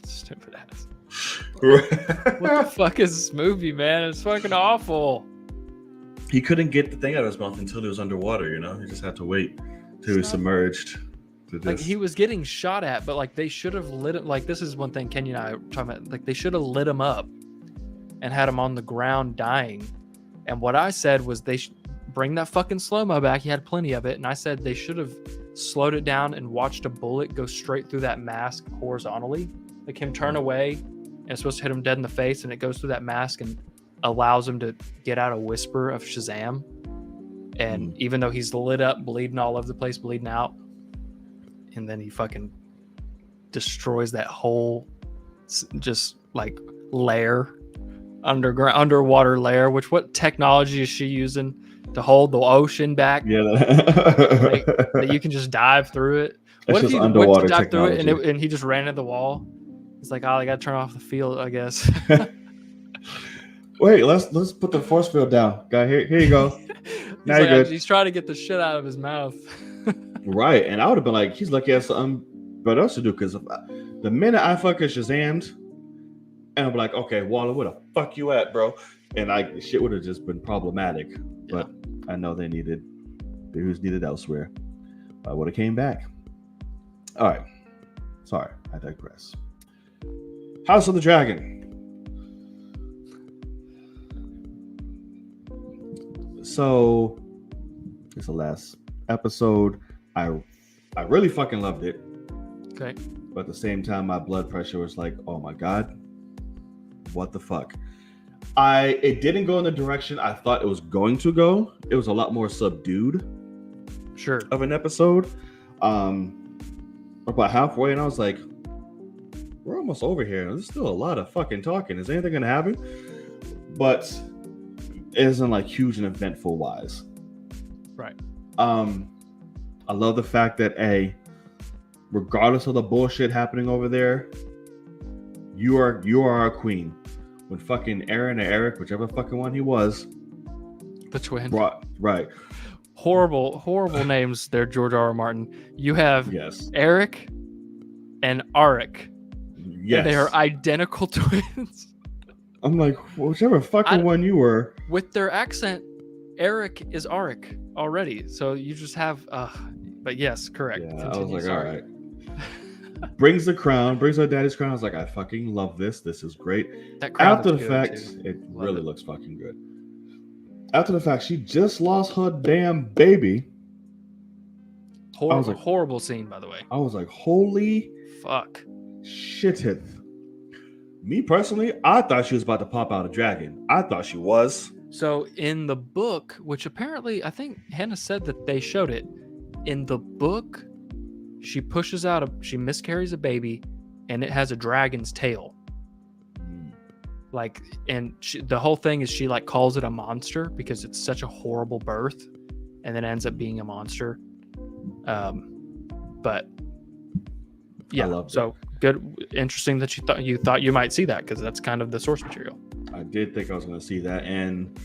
Stupid ass. What the fuck is this movie, man? It's fucking awful. He couldn't get the thing out of his mouth until he was underwater, you know? He just had to wait till he was submerged. Like, he was getting shot at, but like they should have lit him. Like, this is one thing Kenny and I were talking about. Like, they should have lit him up and had him on the ground dying. And what I said was they should bring that fucking slow-mo back. He had plenty of it. And I said they should have slowed it down and watched a bullet go straight through that mask horizontally. Like, him turn away and it's supposed to hit him dead in the face, and it goes through that mask and allows him to get out a whisper of Shazam. And even though he's lit up, bleeding all over the place, bleeding out, and then he fucking destroys that whole just like layer, underwater layer. Which, what technology is she using to hold the ocean back? Yeah. That you can just dive through it. What if he went to dive through it and he just ran into the wall? It's like, oh, I gotta turn off the field, I guess. Wait, let's put the force field down. Guy, here you go. Now you're good. He's trying to get the shit out of his mouth. Right, and I would have been like, he's lucky he has something but else to do, because the minute I fucking Shazammed, and I'm like, okay, Waller, where the fuck you at, bro? And shit would have just been problematic. But I know he was needed elsewhere. I would have came back. All right. Sorry, I digress. House of the Dragon. So it's the last episode. I really fucking loved it. Okay. But at the same time, my blood pressure was like, oh my God, what the fuck? It didn't go in the direction I thought it was going to go. It was a lot more subdued Sure. of an episode. about halfway, and I was like, we're almost over here. There's still a lot of fucking talking. Is anything gonna happen? But it isn't like huge and eventful wise. Right. I love the fact that regardless of the bullshit happening over there, you are a queen. When fucking Aaron or Eric, whichever fucking one he was, The twin. Right. Horrible names there, George R. R. Martin. You have Yes. Eric and Arik. Yes. And they are identical twins. I'm like, whichever fucking one you were. With their accent, Eric is Arik already. So you just have, but yes, correct. Yeah, Continue, I was like, sorry. all right. Brings her daddy's crown. I was like, I fucking love this. This is great. That crown After looks the good, fact, too. it Love really it. looks fucking good. After the fact, she just lost her damn baby. Horrible scene, by the way. I was like, holy Fuck. shit. Me personally, I thought she was about to pop out a dragon. I thought she was. So in the book, which apparently I think Hannah said that they showed it, in the book, she miscarries a baby, and it has a dragon's tail. Like, and the whole thing is she like calls it a monster because it's such a horrible birth, and then ends up being a monster. But yeah, so good, interesting that you thought you might see that, because that's kind of the source material. I did think I was going to see that, and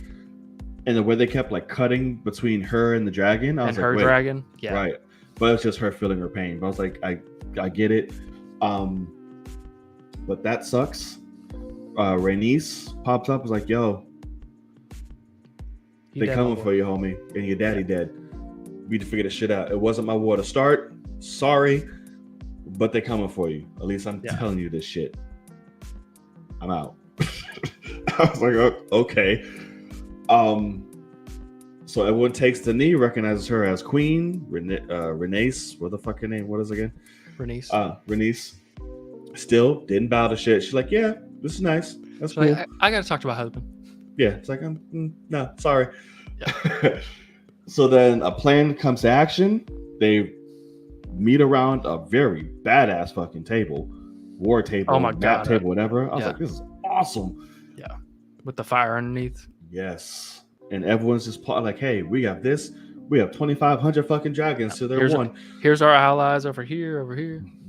the way they kept like cutting between her and the dragon, I was and like, her wait, dragon, yeah, right. But it's just her feeling her pain. But I was like, I get it. But that sucks. Rhaenys pops up, was like, yo, they coming for you, homie, and your daddy dead. We need to figure this shit out. It wasn't my war to start. Sorry, but they coming for you. At least I'm telling you this shit. I'm out. I was like, okay. So everyone takes the knee, recognizes her as queen. Rhaenys, what the fuck her name? What is it again? Rhaenys. Rhaenys still didn't bow to shit. She's like, yeah, this is nice. That's cool. Like, I gotta talk to my husband. Yeah, it's like, no, sorry. Yeah. So then a plan comes to action. They meet around a very badass fucking table, war table, map table, whatever. I was like, this is awesome. Yeah, with the fire underneath. Yes, and everyone's just like, hey, we got this. We have 2,500 fucking dragons to their one. Here's our allies over here.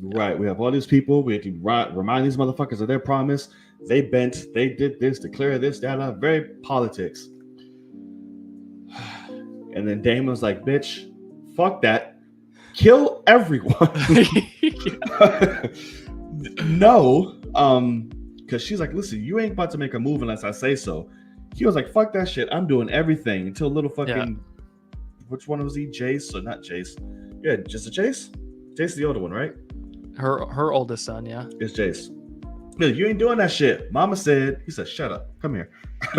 Right, we have all these people. We have to remind these motherfuckers of their promise. They bent. They did this. Declare this. That. Very politics. And then Damon's like, bitch, fuck that. Kill everyone. No. Because she's like, listen, you ain't about to make a move unless I say so. He was like, fuck that shit. I'm doing everything until little fucking... Which one was he? Jace or not Jace? Yeah, just a Jace? Jace the older one, right? Her oldest son, yeah. It's Jace. No, you ain't doing that shit. Mama said... He said, shut up. Come here.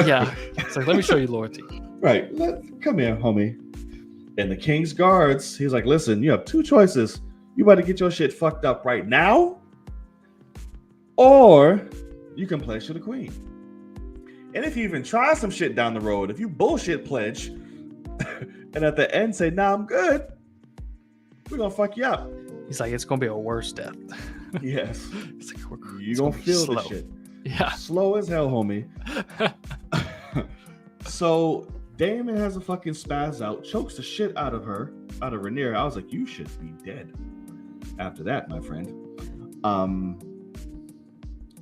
Yeah. It's like, let me show you loyalty. Right. Come here, homie. And the king's guards, he's like, listen, you have two choices. You better get your shit fucked up right now, or you can pledge to the queen. And if you even try some shit down the road, if you bullshit pledge, and at the end say, nah, I'm good, we're going to fuck you up. He's like, it's going to be a worse death. Yes. It's like, you're going to feel this shit. Yeah. Slow as hell, homie. So Damon has a fucking spaz out, chokes the shit out of Rhaenyra. I was like, you should be dead after that, my friend.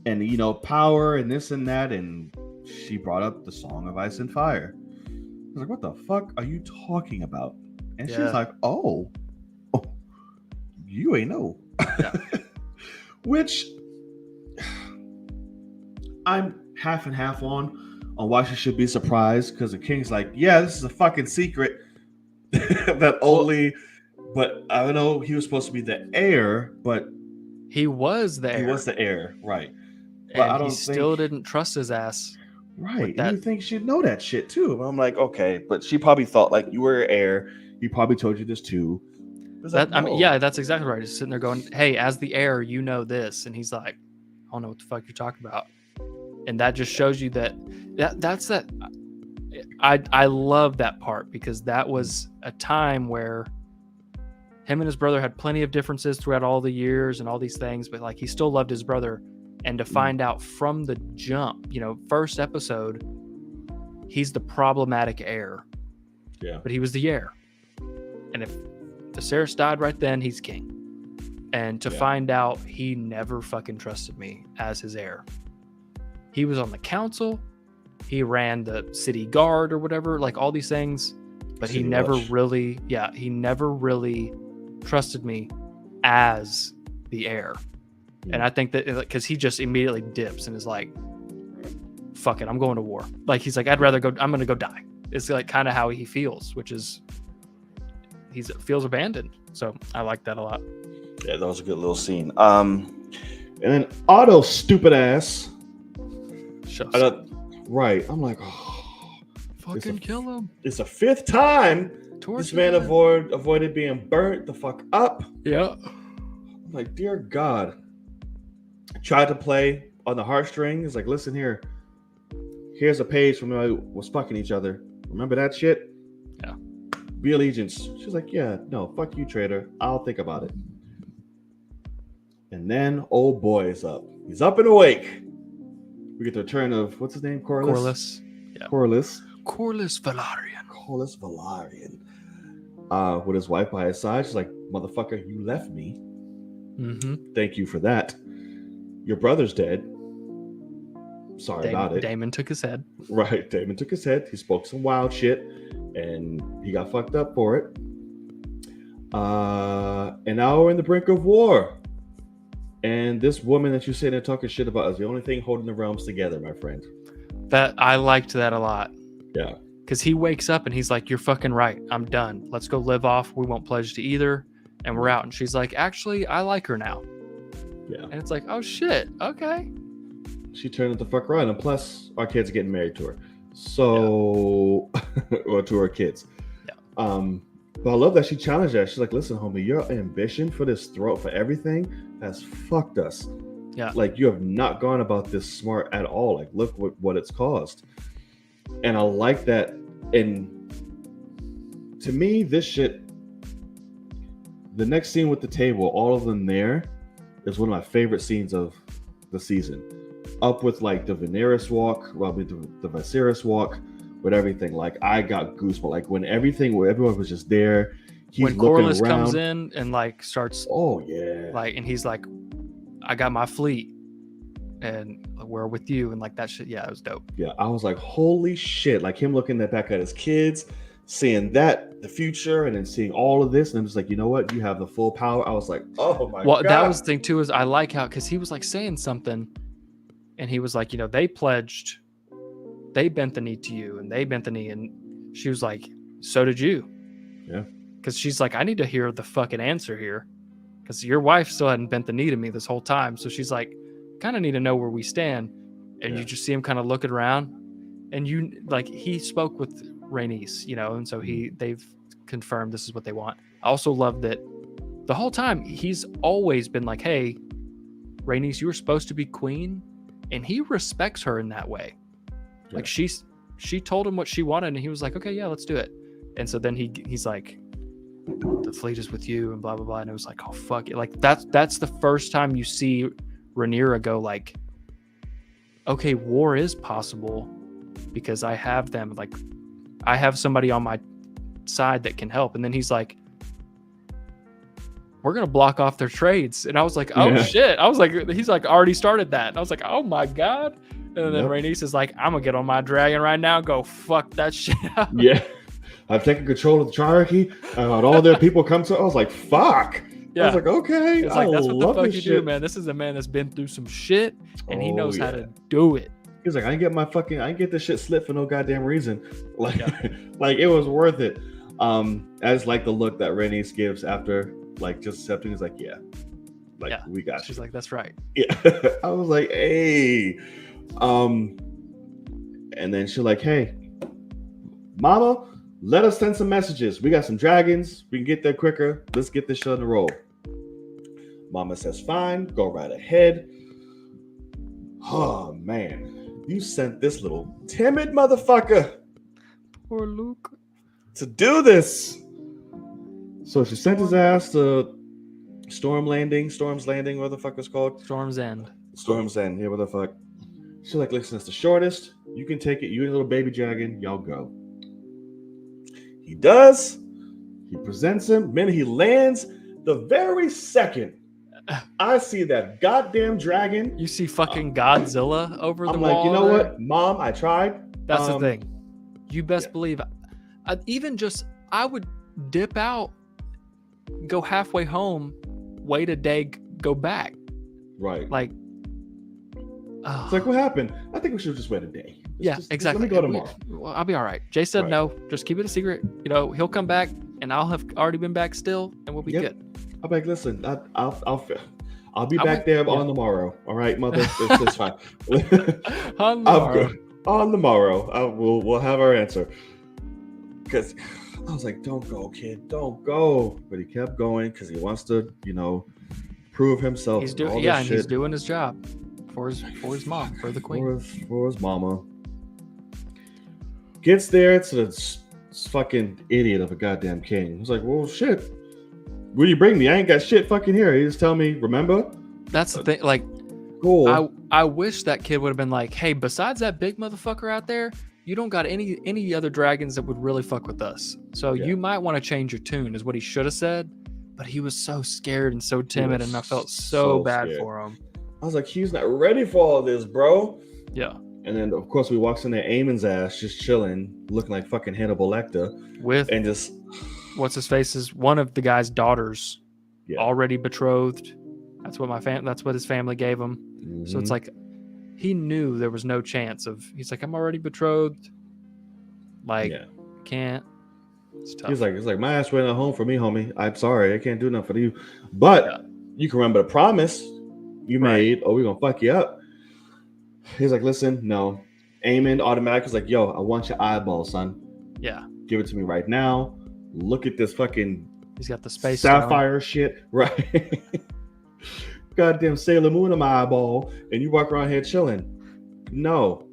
And you know, power and this and that, and she brought up the Song of Ice and Fire. I was like, what the fuck are you talking about? And she was like, oh, you ain't know. Yeah. Which I'm half and half on why she should be surprised, because the king's like, yeah, this is a fucking secret that only, but I don't know, he was supposed to be the heir, but he was the heir. He was the heir, right? But and I don't still didn't trust his ass. Right. And you think she'd know that shit too. But I'm like, okay, but she probably thought like you were heir. He probably told you this too. Like, no. I mean, yeah, that's exactly right. He's sitting there going, hey, as the heir, you know this. And he's like, I don't know what the fuck you're talking about. And that just shows you that's that. I love that part, because that was a time where him and his brother had plenty of differences throughout all the years and all these things, but like he still loved his brother. And to find out from the jump, first episode, he's the problematic heir. Yeah. But he was the heir. And if Viserys died right then, he's king. And to find out he never fucking trusted me as his heir. He was on the council. He ran the city guard or whatever, like all these things. But he never really trusted me as the heir. And I think that because he just immediately dips and is like, fuck it, I'm going to war. Like, he's like, I'm going to go die. It's like kind of how he feels, which is he feels abandoned. So I like that a lot. Yeah, that was a good little scene. And then Otto's stupid ass. Right. I'm like, fucking kill him. It's the fifth time this man avoided being burnt the fuck up. Yeah. I'm like, dear God. Tried to play on the heartstrings. Like, listen here. Here's a page from when I was fucking each other. Remember that shit? Yeah. Be allegiance. She's like, yeah, no, fuck you, traitor. I'll think about it. And then old boy is up. He's up and awake. We get the return of, what's his name? Corlys. Yeah. Corlys Velaryon. Corlys Velaryon. With his wife by his side. She's like, motherfucker, you left me. Mm-hmm. Thank you for that. Your brother's dead. Sorry about it. Daemon took his head. Right. Daemon took his head. He spoke some wild shit and he got fucked up for it. And now we're in the brink of war. And this woman that you're sitting there talking shit about is the only thing holding the realms together, my friend. That I liked that a lot. Yeah. Because he wakes up and he's like, you're fucking right. I'm done. Let's go live off. We won't pledge to either. And we're out. And she's like, actually, I like her now. Yeah. And it's like, oh shit. Okay. She turned it the fuck around. And plus, our kids are getting married to her. So, or to her kids. Yeah. But I love that she challenged that. She's like, listen, homie, your ambition for this throat, for everything has fucked us. Yeah. Like, you have not gone about this smart at all. Like, look what it's caused. And I like that. And to me, this shit, the next scene with the table, all of them there, is one of my favorite scenes of the season. Up with like the Viserys walk, the Viserys walk, with everything. Like, I got goosebumps. Like when everyone was just there. He's when Corlys comes in and like starts. Oh yeah. Like, and he's like, I got my fleet, and we're with you, and like that shit. Yeah, it was dope. Yeah, I was like, holy shit! Like him looking back at his kids, seeing that the future, and then seeing all of this, and I'm just like, you know what? You have the full power. I was like, oh my god. Well, that was the thing too. Is I like how, because he was like saying something, and he was like, they pledged, they bent the knee to you, and they bent the knee, and she was like, so did you. Yeah. Because she's like, I need to hear the fucking answer here, because your wife still hadn't bent the knee to me this whole time. So she's like, kind of need to know where we stand. And you just see him kind of looking around, and he spoke with Rhaenys, and so they've confirmed this is what they want. I also love that the whole time he's always been like, hey, Rhaenys, you were supposed to be queen, and he respects her in that way. Yeah. Like she told him what she wanted, and he was like, okay, yeah, let's do it. And so then he's like, the fleet is with you, and blah blah blah. And it was like, oh fuck it. Like that's the first time you see Rhaenyra go like, okay, war is possible because I have them. Like, I have somebody on my side that can help. And then he's like, we're gonna block off their trades. And I was like, oh shit. I was like, he's like already started that. And I was like, oh my god. And then Rhaenys is like, I'm gonna get on my dragon right now, go fuck that shit up. Yeah. I've taken control of the triarchy. All their people come to. I was like, fuck. Yeah. I was like, okay. It's like, that's what the fuck you do, man. This is a man that's been through some shit, and he knows how to do it. He's like, I ain't get this shit slipped for no goddamn reason. Like, like it was worth it. As like the look that Rhaenys gives after like just accepting. He's like, yeah, like we got. She's like, that's right. Yeah. I was like, hey. And then she's like, hey, mama, let us send some messages. We got some dragons. We can get there quicker. Let's get this shit on the roll. Mama says, fine, go right ahead. Oh, man. You sent this little timid motherfucker. Poor Luke. To do this. So she sent his ass to Storm's Landing, what the fuck it's called? Storm's End. Storm's End, yeah, what the fuck? She's like, listen, it's the shortest. You can take it. You and a little baby dragon, y'all go. He does. He presents him. Man, he lands the very second I see that goddamn dragon. You see fucking Godzilla over the I'm wall. like, you know there? what? Mom, I tried. That's the thing. You best believe. I would dip out, go halfway home, wait a day, go back. Right. Like, it's like, what happened? I think we should just wait a day. Exactly. Let me go tomorrow. Well, I'll be all right. Jay said no. Just keep it a secret. You know, he'll come back, and I'll have already been back still, and we'll be good. I'm like, listen, I'll be back there on the morrow. All right, mother, it's fine. On the morrow. Good. On the morrow, we'll have our answer. Because I was like, don't go, kid, don't go. But he kept going because he wants to, prove himself. He's doing, and he's doing his job for his mom, for the queen, for his mama. Gets there to this fucking idiot of a goddamn king. He's like, well, shit. What do you bring me? I ain't got shit fucking here. He just tell me, remember? That's the thing. Like, cool. I wish that kid would have been like, hey, besides that big motherfucker out there, you don't got any other dragons that would really fuck with us. So you might want to change your tune, is what he should have said. But he was so scared and so timid, and I felt so bad scared for him. I was like, he's not ready for all this, bro. Yeah. And then, of course, we walks in there, Aemon's ass, just chilling, looking like fucking Hannibal Lecter. And just... What's his face is one of the guy's daughters, already betrothed. That's what his family gave him. Mm-hmm. So it's like he knew there was no chance of. He's like, I'm already betrothed. Like, can't. It's tough. He's like, my ass went at home for me, homie. I'm sorry, I can't do nothing for you. But you can remember the promise you made, or we're gonna fuck you up. He's like, listen, no. Aemon automatically was like, yo, I want your eyeball, son. Yeah. Give it to me right now. Look at this fucking. He's got the space sapphire shit, right? Goddamn Sailor Moon in my eyeball, and you walk around here chilling. No.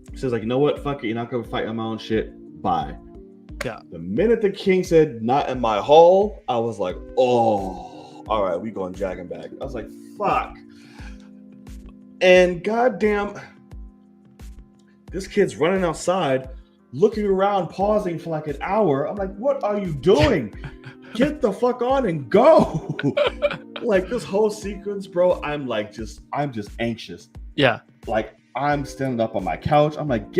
He says like, you know what? Fuck it. You're not gonna fight on my own shit. Bye. Yeah. The minute the king said not in my hall, I was like, oh, all right, we going dragging back. I was like, fuck. And goddamn, this kid's running outside, looking around, pausing for like an hour. I'm like, what are you doing? Get the fuck on and go. Like this whole sequence, bro, I'm just anxious. Yeah. Like I'm standing up on my couch. I'm like,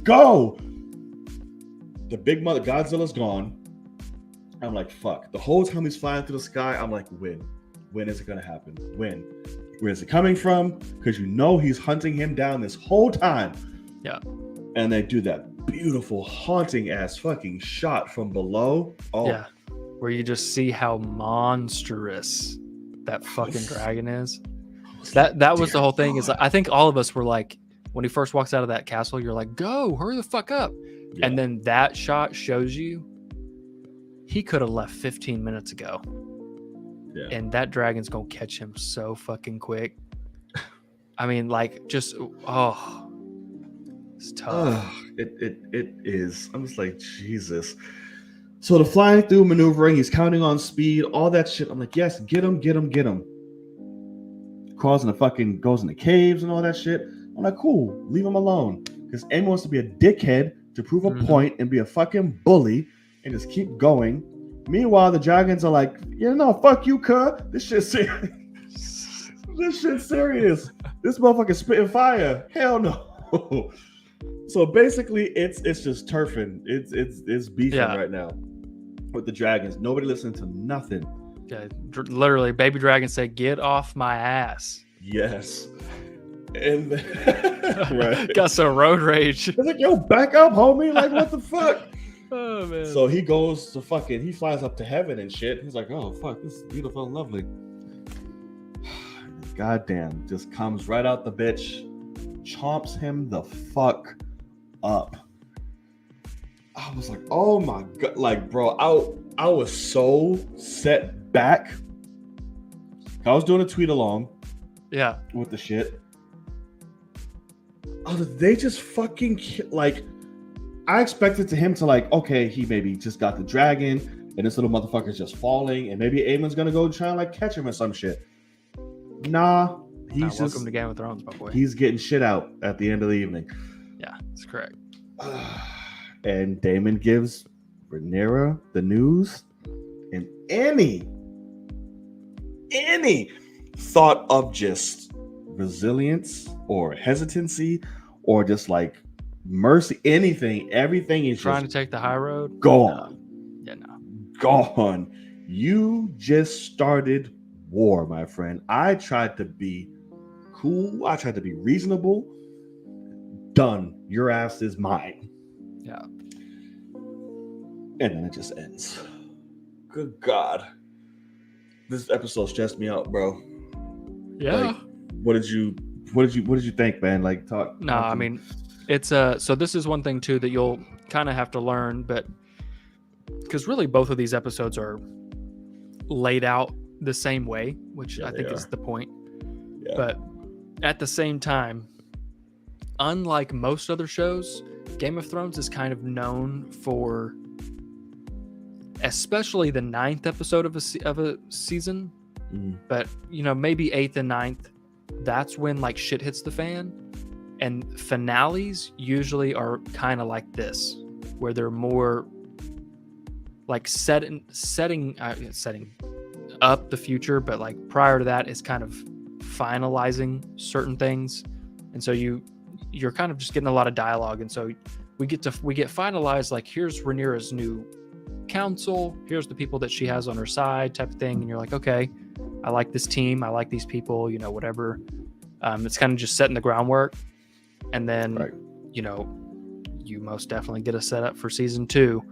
go. The big mother Godzilla's gone. I'm like, fuck. The whole time he's flying through the sky, I'm like, when? When is it gonna happen? When? Where is it coming from? Because he's hunting him down this whole time. Yeah. And they do that beautiful, haunting ass fucking shot from below. Oh yeah. Where you just see how monstrous that fucking dragon is. That was the whole thing. Is like, I think all of us were like, when he first walks out of that castle, you're like, go, hurry the fuck up. Yeah. And then that shot shows you he could have left 15 minutes ago. Yeah. And that dragon's gonna catch him so fucking quick. I mean, like, just it's tough. It is. I'm just like, Jesus. So the flying through, maneuvering, he's counting on speed, all that shit. I'm like, yes, get him. Goes in the caves and all that shit. I'm like, cool, leave him alone. Because Aemon wants to be a dickhead to prove a point and be a fucking bully and just keep going. Meanwhile, the dragons are like, fuck you, cuh. This shit's serious. This shit's serious. This motherfucker's spitting fire. Hell no. So basically, it's just turfing. It's beefing right now with the dragons. Nobody listening to nothing. Yeah, literally, baby dragon said, "Get off my ass." Yes. And right. Got some road rage. It's like, yo, back up, homie. Like, what the fuck? Oh man. So he goes to he flies up to heaven and shit. He's like, oh fuck, this is beautiful and lovely. Goddamn, just comes right out the bitch, chomps him the fuck up. I was like, oh my god, like, bro, I was so set back. I was doing a tweet along. Yeah. With the shit. They just fucking like. I expected him to like, okay, he maybe just got the dragon. and this little motherfucker's just falling, and maybe Aemon's gonna go try and like catch him or some shit. Nah, he's welcome to Game of Thrones, my boy. He's getting shit out at the end of the evening. Yeah, that's correct. And Daemon gives Rhaenyra the news, and any thought of just resilience or hesitancy or just like mercy, everything is trying just to take the high road. Gone. No. Gone. You just started war, my friend. I tried to be cool. I tried to be reasonable. Done. Your ass is mine. Yeah. And then it just ends. Good God. This episode stressed me out, bro. Yeah. Like, what did you think, man? Like, talk. No, I mean, it's so this is one thing too that you'll kind of have to learn, but because really both of these episodes are laid out the same way, which I think is the point. Yeah. But at the same time, unlike most other shows, Game of Thrones is kind of known for, especially the 9th episode of a season, but maybe 8th and 9th, that's when like shit hits the fan. And finales usually are kind of like this, where they're more like setting up the future, but like prior to that is kind of finalizing certain things. And so you're kind of just getting a lot of dialogue, and so we get finalized, like here's Rhaenyra's new council, here's the people that she has on her side type of thing, and you're like, okay, I like this team, I like these people, whatever. It's kind of just setting the groundwork, and then you most definitely get a setup for season 2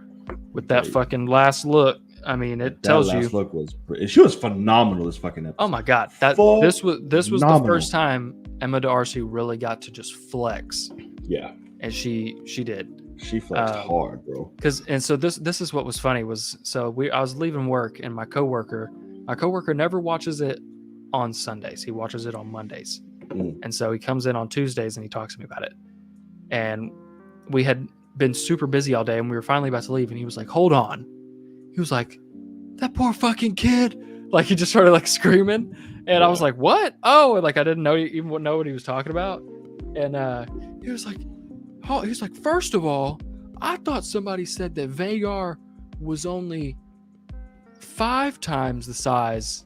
with that fucking last look. I mean, it tells you. That last look she was phenomenal this fucking episode. Oh my God, this was the first time Emma D'Arcy really got to just flex. Yeah, and she did. She flexed hard, bro. So this is what was funny was, I was leaving work, and my coworker never watches it on Sundays. He watches it on Mondays. And so he comes in on Tuesdays and he talks to me about it. And we had been super busy all day, and we were finally about to leave, and he was like, hold on. He was like, that poor fucking kid. Like, he just started like screaming, and I was like, what? Oh, and like I didn't know what he was talking about. And he was like, first of all, I thought somebody said that Vhagar was only 5 times the size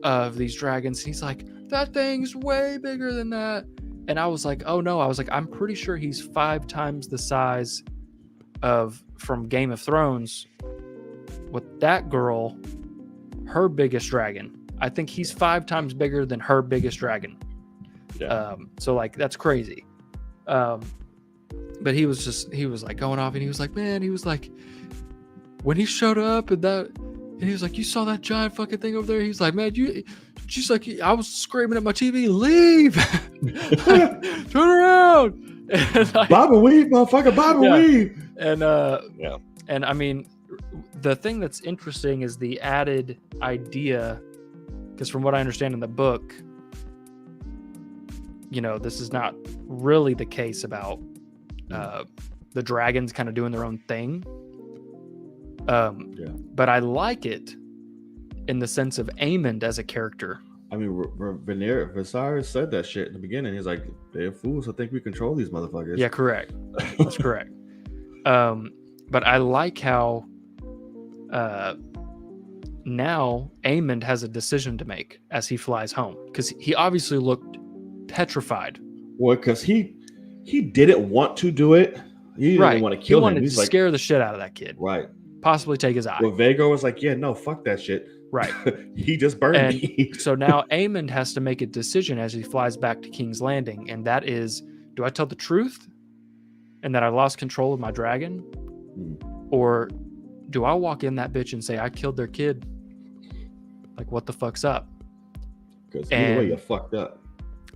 of these dragons. And he's like, that thing's way bigger than that. And I was like, oh no. I was like, I'm pretty sure he's 5 times the size from Game of Thrones with that girl, her biggest dragon. I think he's 5 times bigger than her biggest dragon. Yeah. So like, that's crazy. But he was like going off, and he was like, man, he was like, when he showed up and he was like, you saw that giant fucking thing over there? He was like, man, she's like, I was screaming at my TV, leave, like, turn around. And like, Bob and weave, motherfucker, Bob and weave. And and I mean, the thing that's interesting is the added idea, because from what I understand in the book, this is not really the case about the dragons kind of doing their own thing. But I like it in the sense of Aemond as a character. I mean, Viserys said that shit in the beginning. He's like, they're fools to think we control these motherfuckers. Yeah, correct. That's correct. But I like how now Aemond has a decision to make as he flies home, because he obviously looked petrified. Well, because he didn't want to do it. He didn't want to kill him. He wanted to scare the shit out of that kid. Right. Possibly take his eye. Well, Vhagar was like, yeah, no, fuck that shit. Right. He just burned me. So now Aemond has to make a decision as he flies back to King's Landing, and that is, do I tell the truth and that I lost control of my dragon? Or do I walk in that bitch and say, I killed their kid? Like, what the fuck's up? Because either way, you're fucked up.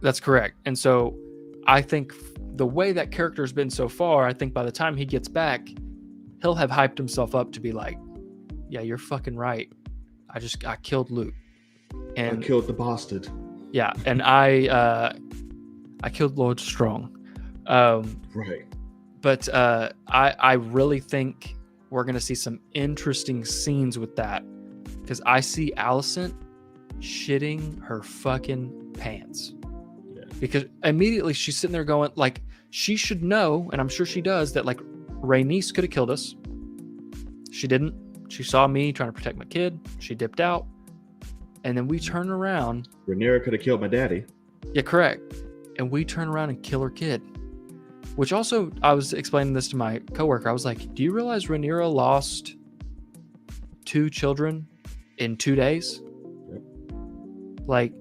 That's correct. And so I think the way that character's been so far, I think by the time he gets back, he'll have hyped himself up to be like, yeah, you're fucking right. I killed Luke. And I killed the bastard. Yeah, and I killed Lord Strong. Right. But I really think we're going to see some interesting scenes with that, because I see Alicent shitting her fucking pants. Yeah. Because immediately she's sitting there going, like, she should know, and I'm sure she does, that like Rhaenys could have killed us. She didn't. She saw me trying to protect my kid. She dipped out. And then we turn around. Rhaenyra could have killed my daddy. Yeah, correct. And we turn around and kill her kid. Which also, I was explaining this to my coworker. I was like, do you realize Rhaenyra lost 2 children in 2 days? Yep. Like,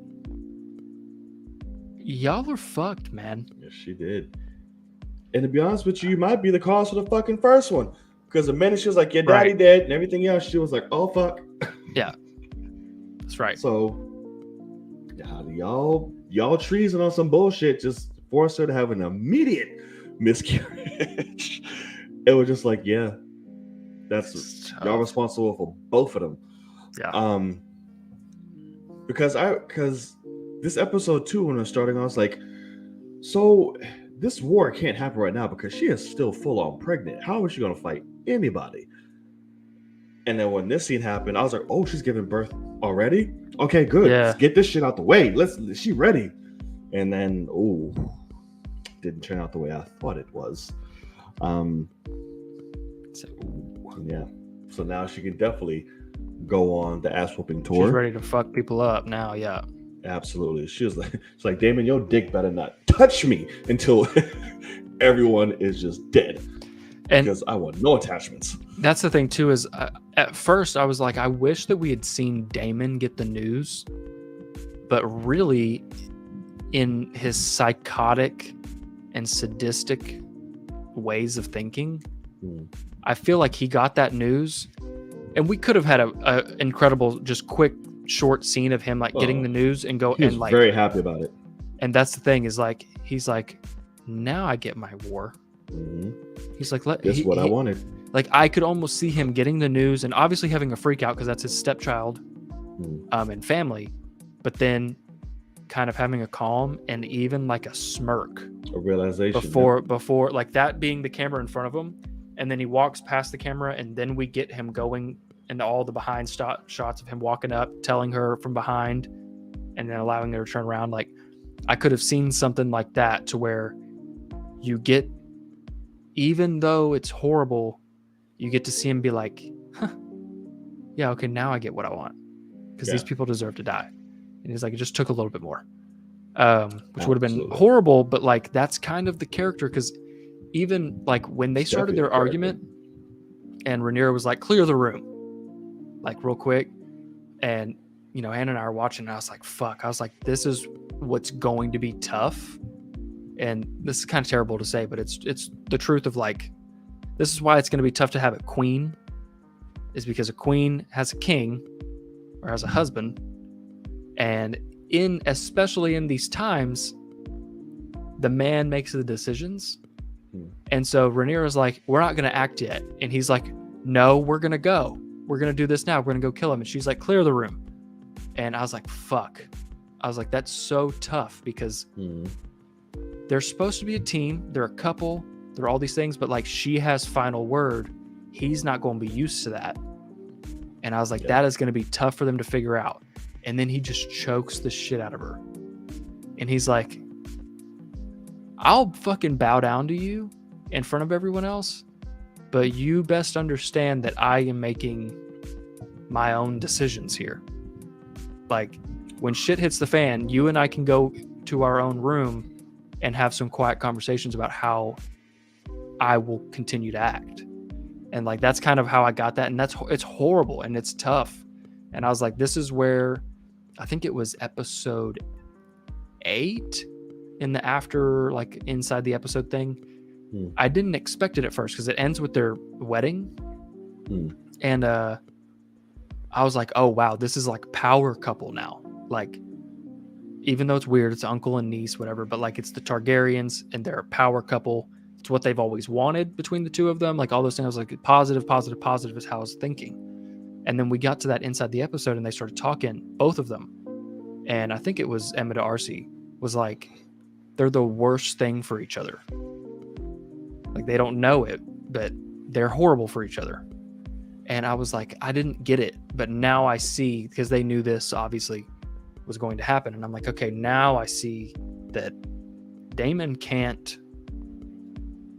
y'all are fucked, man. Yes, she did. And to be honest with you, you might be the cause for the fucking first one. Because the minute she was like, your daddy dead and everything else, she was like, oh, fuck. Yeah. That's right. So, y'all treason on some bullshit just forced her to have an immediate miscarriage. It was just like, yeah, that's y'all responsible for both of them. Yeah. Because this episode 2, when I was starting, I was like, so this war can't happen right now because she is still full on pregnant. How is she gonna fight anybody? And then when this scene happened, I was like, oh, she's giving birth already? Okay, good. Yeah. Let's get this shit out the way. She ready. And then, didn't turn out the way I thought it was. Yeah. So now she can definitely go on the ass whooping tour. She's ready to fuck people up now, yeah. Absolutely. She's like, Damon, your dick better not touch me until everyone is just dead. And because I want no attachments. That's the thing too, is at first I was like, I wish that we had seen Damon get the news, but really in his psychotic and sadistic ways of thinking, I feel like he got that news, and we could have had a incredible, just quick, short scene of him like getting the news and go and like very happy about it. And that's the thing, is like he's like, now I get my war. He's like, that's what I wanted. Like I could almost see him getting the news and obviously having a freak out because that's his stepchild, and family, but then kind of having a calm and even like a smirk, a realization before like that being the camera in front of him, and then he walks past the camera, and then we get him going into all the behind shots of him walking up, telling her from behind, and then allowing her to turn around. Like I could have seen something like that to where you get, even though it's horrible, you get to see him be like, huh, yeah, okay, now I get what I want, because these people deserve to die. And he's like, it just took a little bit more, which would have been horrible, but like that's kind of the character, because even like when they started their argument and Rhaenyra was like, clear the room, like real quick, and you know, Hannah and I are watching, and I was like, fuck, I was like, this is what's going to be tough. And this is kind of terrible to say, but it's the truth of like, this is why it's going to be tough to have a queen, is because a queen has a king or has a husband. And especially in these times, the man makes the decisions. And so Rhaenyra's like, we're not going to act yet. And he's like, no, we're going to go. We're going to do this now. We're going to go kill him. And she's like, clear the room. And I was like, fuck. I was like, that's so tough, because they're supposed to be a team. They're a couple. They're all these things. But like, she has final word. He's not going to be used to that. And I was like, that is going to be tough for them to figure out. And then he just chokes the shit out of her. And he's like, I'll fucking bow down to you in front of everyone else, but you best understand that I am making my own decisions here. Like, when shit hits the fan, you and I can go to our own room and have some quiet conversations about how I will continue to act. And like, that's kind of how I got that. And it's horrible and it's tough. And I was like, this is where, I think it was episode 8 in the after, like inside the episode thing. I didn't expect it at first because it ends with their wedding. And I was like, oh wow, this is like power couple now. Like, even though it's weird, it's uncle and niece, whatever, but like, it's the Targaryens and they're a power couple. It's what they've always wanted between the two of them. Like all those things, I was like, positive is how I was thinking. And then we got to that inside the episode and they started talking, both of them. And I think it was Emma D'Arcy was like, they're the worst thing for each other. Like, they don't know it, but they're horrible for each other. And I was like, I didn't get it, but now I see, because they knew this obviously was going to happen. And I'm like, okay, now I see that Damon can't.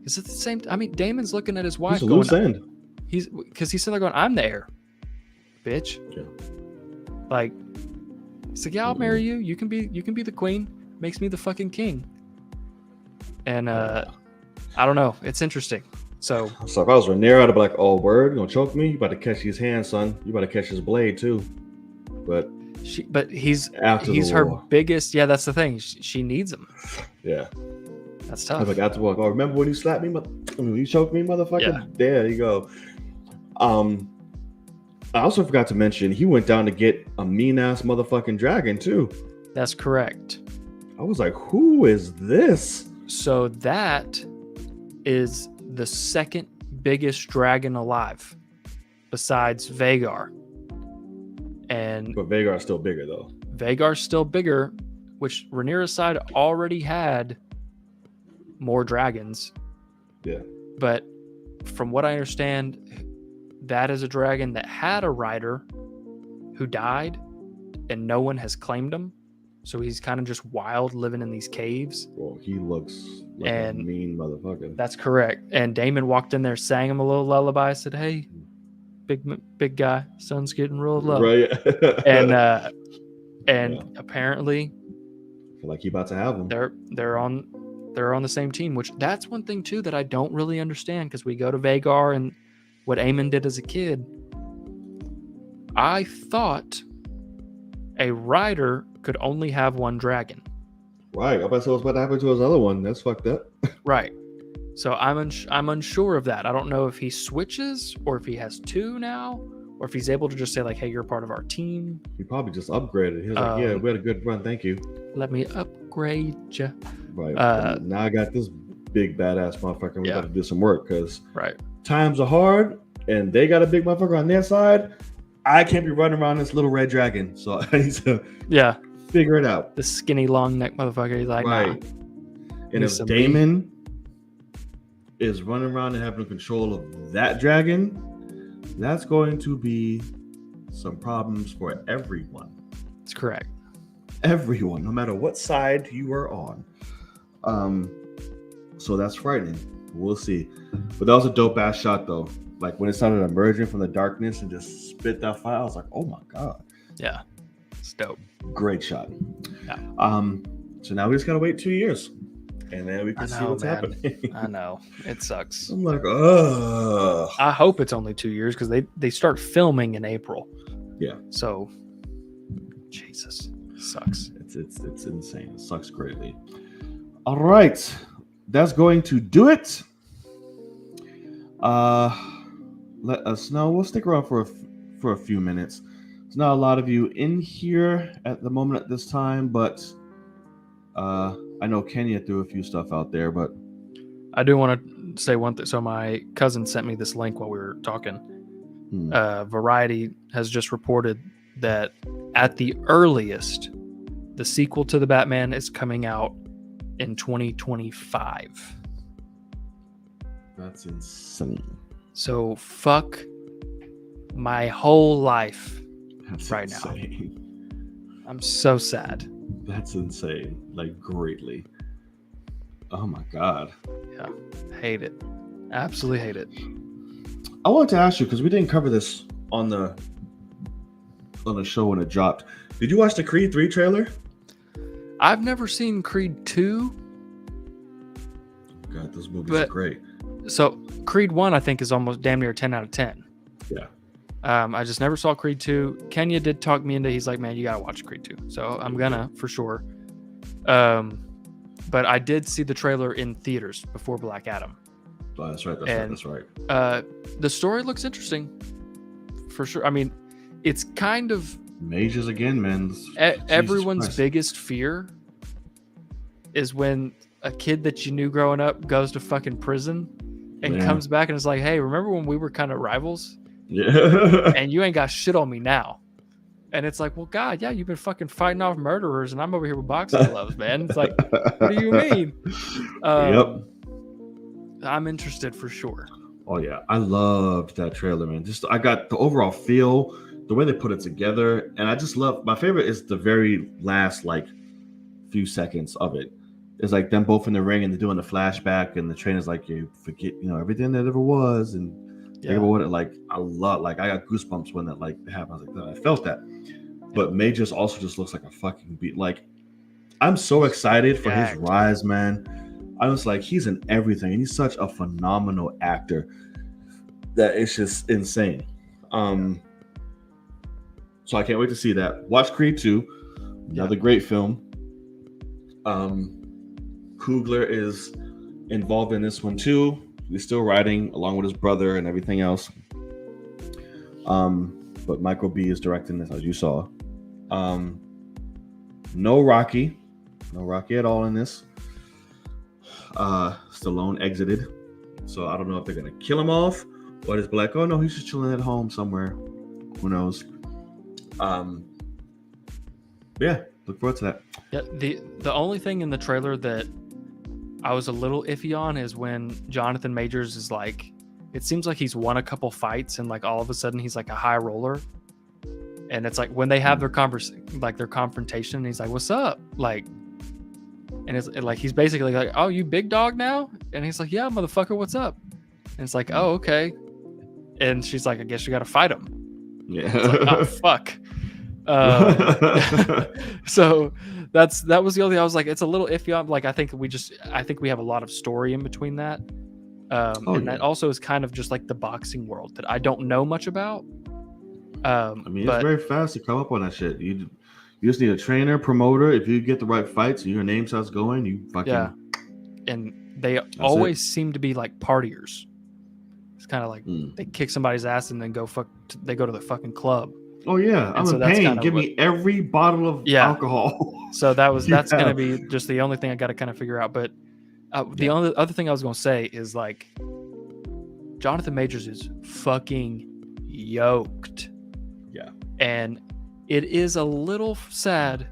Is it the same? I mean, Damon's looking at his wife He's a going, loose end. because he's sitting there going, I'm the heir, bitch. Yeah. Like, he's like, yeah, I'll marry you. You can be the queen. Makes me the fucking king. And I don't know. It's interesting. So if I was Rhaenyra, I'd be like, "Oh, word, you gonna choke me? You about to catch his hand, son. You about to catch his blade too." But he's the her war. biggest. Yeah, that's the thing. She needs him. Yeah, that's I tough. was like, after war. Oh, remember when you slapped me? When you choked me, motherfucker? Yeah. There you go. I also forgot to mention he went down to get a mean ass motherfucking dragon too. That's correct. I was like, who is this? So that is the second biggest dragon alive, besides Vhagar. But Vhagar's still bigger though. Vhagar's still bigger, which Rhaenyra's side already had more dragons. Yeah. But from what I understand, that is a dragon that had a rider who died, and no one has claimed him. So he's kind of just wild, living in these caves. Well, he looks like a mean motherfucker. That's correct. And Daemon walked in there, sang him a little lullaby, said, "Hey, big guy, sun's getting real low." Right. and apparently, I feel like he about to have him. They're on the same team. Which that's one thing too that I don't really understand, because we go to Vhagar and what Aemon did as a kid. I thought a rider could only have one dragon. Right. I bet so what's about to happen to his other one. That's fucked up. Right. So I'm unsure of that. I don't know if he switches or if he has two now, or if he's able to just say like, "Hey, you're part of our team." He probably just upgraded. He was like, "Yeah, we had a good run. Thank you. Let me upgrade you." Right. Now I got this big badass motherfucker. We got to do some work because times are hard, and they got a big motherfucker on their side. I can't be running around this little red dragon, so I need to figure it out. The skinny long neck motherfucker. He's like, right. Nah. And if Daemon is running around and having control of that dragon, that's going to be some problems for everyone. That's correct. Everyone, no matter what side you are on. So that's frightening. We'll see. But that was a dope ass shot though. Like when it started emerging from the darkness and just spit that fire, I was like, "Oh my god!" Yeah, it's dope. Great shot. Yeah. So now we just gotta wait 2 years, and then we can see what's happening. I know it sucks. I'm like, ugh. I hope it's only 2 years because they start filming in April. Yeah. So, Jesus, sucks. It's insane. It sucks greatly. All right, that's going to do it. Let us know. We'll stick around for a few minutes. There's not a lot of you in here at the moment at this time, but I know Kenya threw a few stuff out there, but I do want to say one thing. So my cousin sent me this link while we were talking. Variety has just reported that at the earliest, the sequel to the Batman is coming out in 2025. That's insane. So fuck my whole life. That's right insane. Now. I'm so sad. That's insane. Like greatly. Oh my god. Yeah. Hate it. Absolutely hate it. I wanted to ask you, because we didn't cover this on the show when it dropped. Did you watch the Creed 3 trailer? I've never seen Creed 2. God, those movies are great. So Creed 1, I think, is almost damn near 10 out of 10. Yeah. I just never saw Creed 2. Kenya did talk me into. He's like, "Man, you gotta watch Creed 2." So I'm gonna for sure. But I did see the trailer in theaters before Black Adam. Oh, that's right. That's right. The story looks interesting, for sure. I mean, it's kind of mages again, man. Everyone's biggest fear is when a kid that you knew growing up goes to fucking prison and comes back and is like, "Hey, remember when we were kind of rivals? Yeah. And you ain't got shit on me now." And it's like, well, God, yeah, you've been fucking fighting off murderers, and I'm over here with boxing gloves, man. It's like, what do you mean? Yep. I'm interested for sure. Oh yeah, I loved that trailer, man. Just I got the overall feel, the way they put it together, and I just love. My favorite is the very last like few seconds of it. It's like them both in the ring and they're doing the flashback, and the trainer's like, "You forget, everything that ever was," and think about what it like. I love, like, I got goosebumps when that like happened. I was like, I felt that. But May also just looks like a fucking beat. Like, I'm so excited for his rise, man. I was like, he's in everything, and he's such a phenomenal actor that it's just insane. So I can't wait to see that. Watch Creed 2, another great film. Coogler is involved in this one too. He's still writing along with his brother and everything else. But Michael B is directing this, as you saw. No Rocky at all in this. Stallone exited, so I don't know if they're gonna kill him off or just be like, oh no, he's just chilling at home somewhere. Who knows? Yeah, look forward to that. Yeah, the only thing in the trailer that I was a little iffy on is when Jonathan Majors is like, it seems like he's won a couple fights and like all of a sudden he's like a high roller. And it's like when they have their confrontation, and he's like, "What's up?" Like, and it's like he's basically like, "Oh, you big dog now?" And he's like, "Yeah, motherfucker, what's up?" And it's like, "Oh, okay." And she's like, "I guess you got to fight him." Yeah. It's like, oh fuck. So that was the only. I was like, it's a little iffy on. Like, I think we have a lot of story in between that. That also is kind of just like the boxing world that I don't know much about. I mean, it's very fast to come up on that shit. You just need a trainer, promoter. If you get the right fights and your name starts going, you fucking And they always seem to be like partiers. It's kind of like they kick somebody's ass and then they go to the fucking club. Oh yeah, I'm in pain. Give me every bottle of alcohol. So that's gonna be just the only thing I got to kind of figure out. But the only other thing I was gonna say is like, Jonathan Majors is fucking yoked. Yeah. And it is a little sad.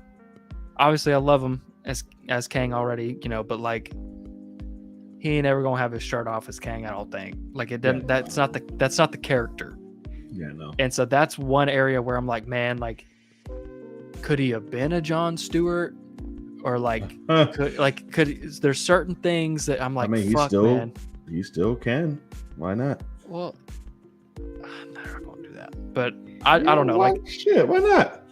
Obviously, I love him as Kang already, but like, he ain't ever gonna have his shirt off as Kang, I don't think. Like, it doesn't. That's not the character. Yeah, no. And so that's one area where I'm like, man, like, could he have been a Jon Stewart, or like, there's certain things that I'm like, I mean, man. He still can. Why not? Well, I'm not gonna do that, but I don't know. Like, shit, why not?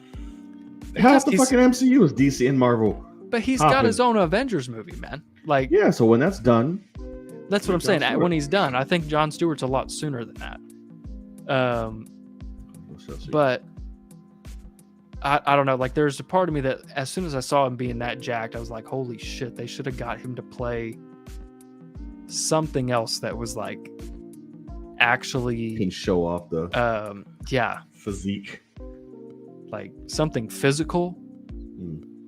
Half the fucking MCU is DC and Marvel. But he's got his own Avengers movie, man. Like, yeah, so when that's done, that's what I'm saying. When he's done, I think Jon Stewart's a lot sooner than that. But I don't know. Like, there's a part of me that as soon as I saw him being that jacked, I was like, holy shit, they should have got him to play something else that was like actually can show off the physique, like something physical.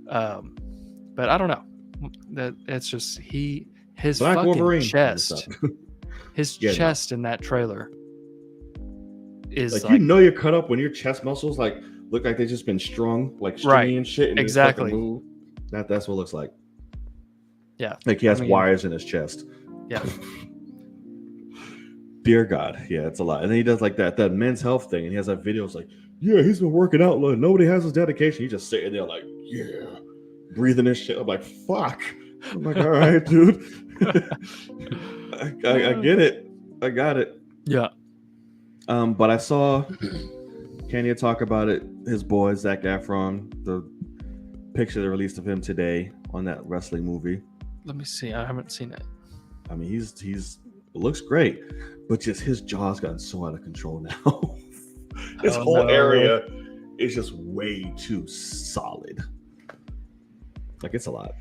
But I don't know. That it's just his Black fucking Wolverine chest, his chest in that trailer is like you're cut up when your chest muscles like look like they've just been strung, like stringy and shit. And exactly. Move. That's what it looks like. Yeah, like he has wires in his chest. Yeah. Dear God, yeah, it's a lot. And then he does like that Men's Health thing, and he has that video. It's like, yeah, he's been working out. Look, nobody has his dedication. He's just sitting there like, yeah, breathing this shit. I'm like, fuck. I'm like, all right, dude. I get it. I got it. Yeah. But I saw Kanye talk about it. His boy Zac Efron, the picture they released of him today on that wrestling movie. Let me see. I haven't seen it. I mean, he's looks great, but just his jaw's gotten so out of control now. This whole area is just way too solid. Like, it's a lot.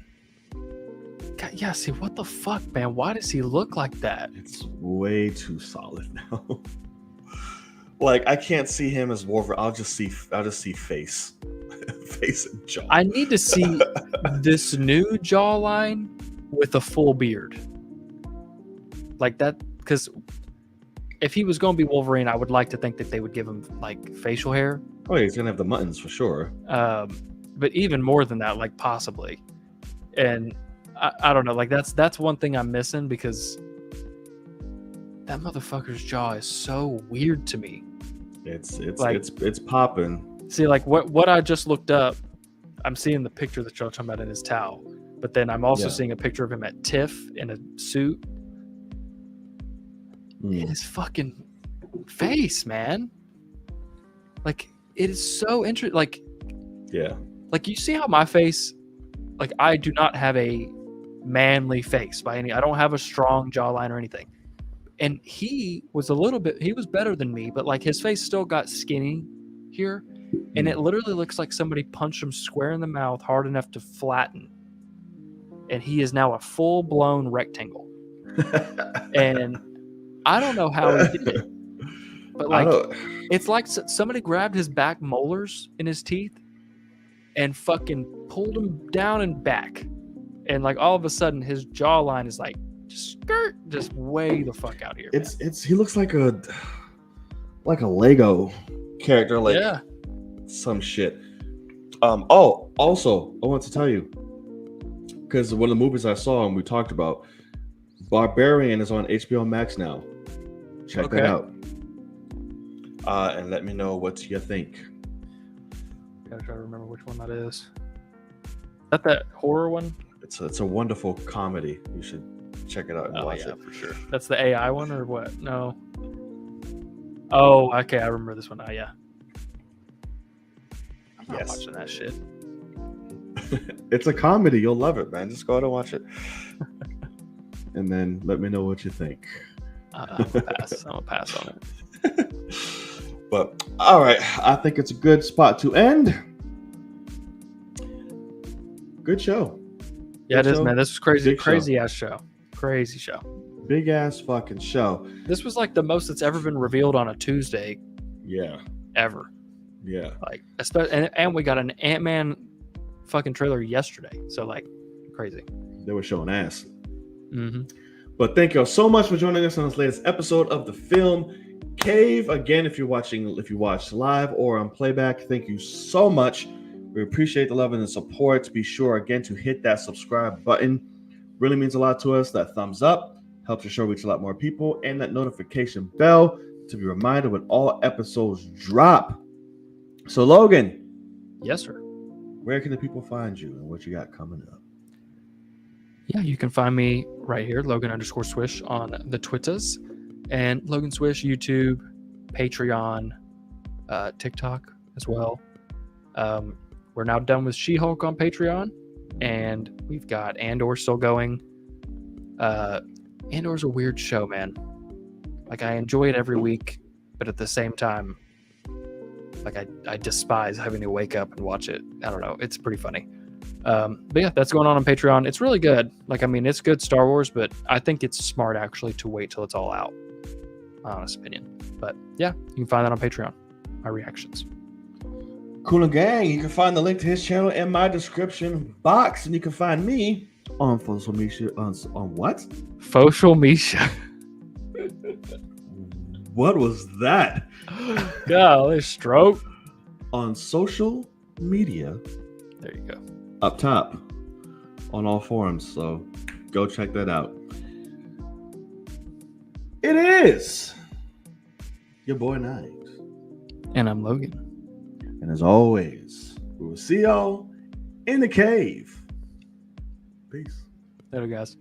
God, yeah, see, what the fuck, man? Why does he look like that? It's way too solid now. Like, I can't see him as Wolverine. I'll just see face. Face and jaw. I need to see this new jawline with a full beard. Like that, because if he was going to be Wolverine, I would like to think that they would give him like facial hair. Oh yeah, he's gonna have the muttons for sure. But even more than that, like possibly. And I don't know, like that's one thing I'm missing, because that motherfucker's jaw is so weird to me. It's Like- it's popping. See, like what I just looked up, I'm seeing the picture that y'all talking about in his towel, but then I'm also Yeah. seeing a picture of him at TIFF in a suit. His fucking face, man. Like, it is so interesting. Like, Yeah. like you see how my face, like, I do not have a manly face by any. I don't have a strong jawline or anything. And he was he was better than me, but like his face still got skinny here. And it literally looks like somebody punched him square in the mouth hard enough to flatten. And he is now a full-blown rectangle. And I don't know how he did it. But like, it's like somebody grabbed his back molars in his teeth and fucking pulled them down and back. And like all of a sudden his jawline is like just way the fuck out here. It's he looks like a Lego character, like Yeah. some shit. Oh, also, I want to tell you, because one of the movies I saw and we talked about, Barbarian is on HBO Max now. Check that out. And let me know what you think. Gotta try to remember which one that is. Is that horror one? It's a wonderful comedy. You should check it out and watch it. For sure. That's the AI one or what? No. Oh, okay. I remember this one. Oh, yeah. I'm not watching that shit. It's a comedy. You'll love it, man. Just go out and watch it. And then let me know what you think. I'm gonna pass. I'm gonna pass on it. But all right, I think it's a good spot to end. Good show. Yeah, it is, show. man. This was crazy, Big crazy ass show. Crazy show. Big ass fucking show. This was like the most that's ever been revealed on a Tuesday Yeah. ever. Yeah. Like, especially, and we got an Ant-Man fucking trailer yesterday. So like, crazy. They were showing ass. Mm-hmm. But thank y'all so much for joining us on this latest episode of the Film Cave. Again, if you watched live or on playback, thank you so much. We appreciate the love and the support. Be sure again to hit that subscribe button. Really means a lot to us. That thumbs up helps the show reach a lot more people, and that notification bell to be reminded when all episodes drop. So Logan, Yes, sir. where can the people find you and what you got coming up? Yeah, you can find me right here, Logan_Swish on the Twitters, and Logan Swish, YouTube, Patreon, TikTok as well. We're now done with She-Hulk on Patreon, and we've got Andor still going. Andor's a weird show, man. Like, I enjoy it every week, but at the same time, like I despise having to wake up and watch it. I don't know. It's pretty funny. But yeah, that's going on Patreon. It's really good. Like, I mean, it's good Star Wars, but I think it's smart actually to wait till it's all out. My honest opinion. But yeah, you can find that on Patreon. My reactions. Cool and gang, you can find the link to his channel in my description box, and you can find me on social media. On what? Social media. What was that? Golly, stroke. On social media. There you go. Up top on all forums. So go check that out. It is your boy Nines. And I'm Logan. And as always, we will see y'all in the cave. Peace. Later, guys.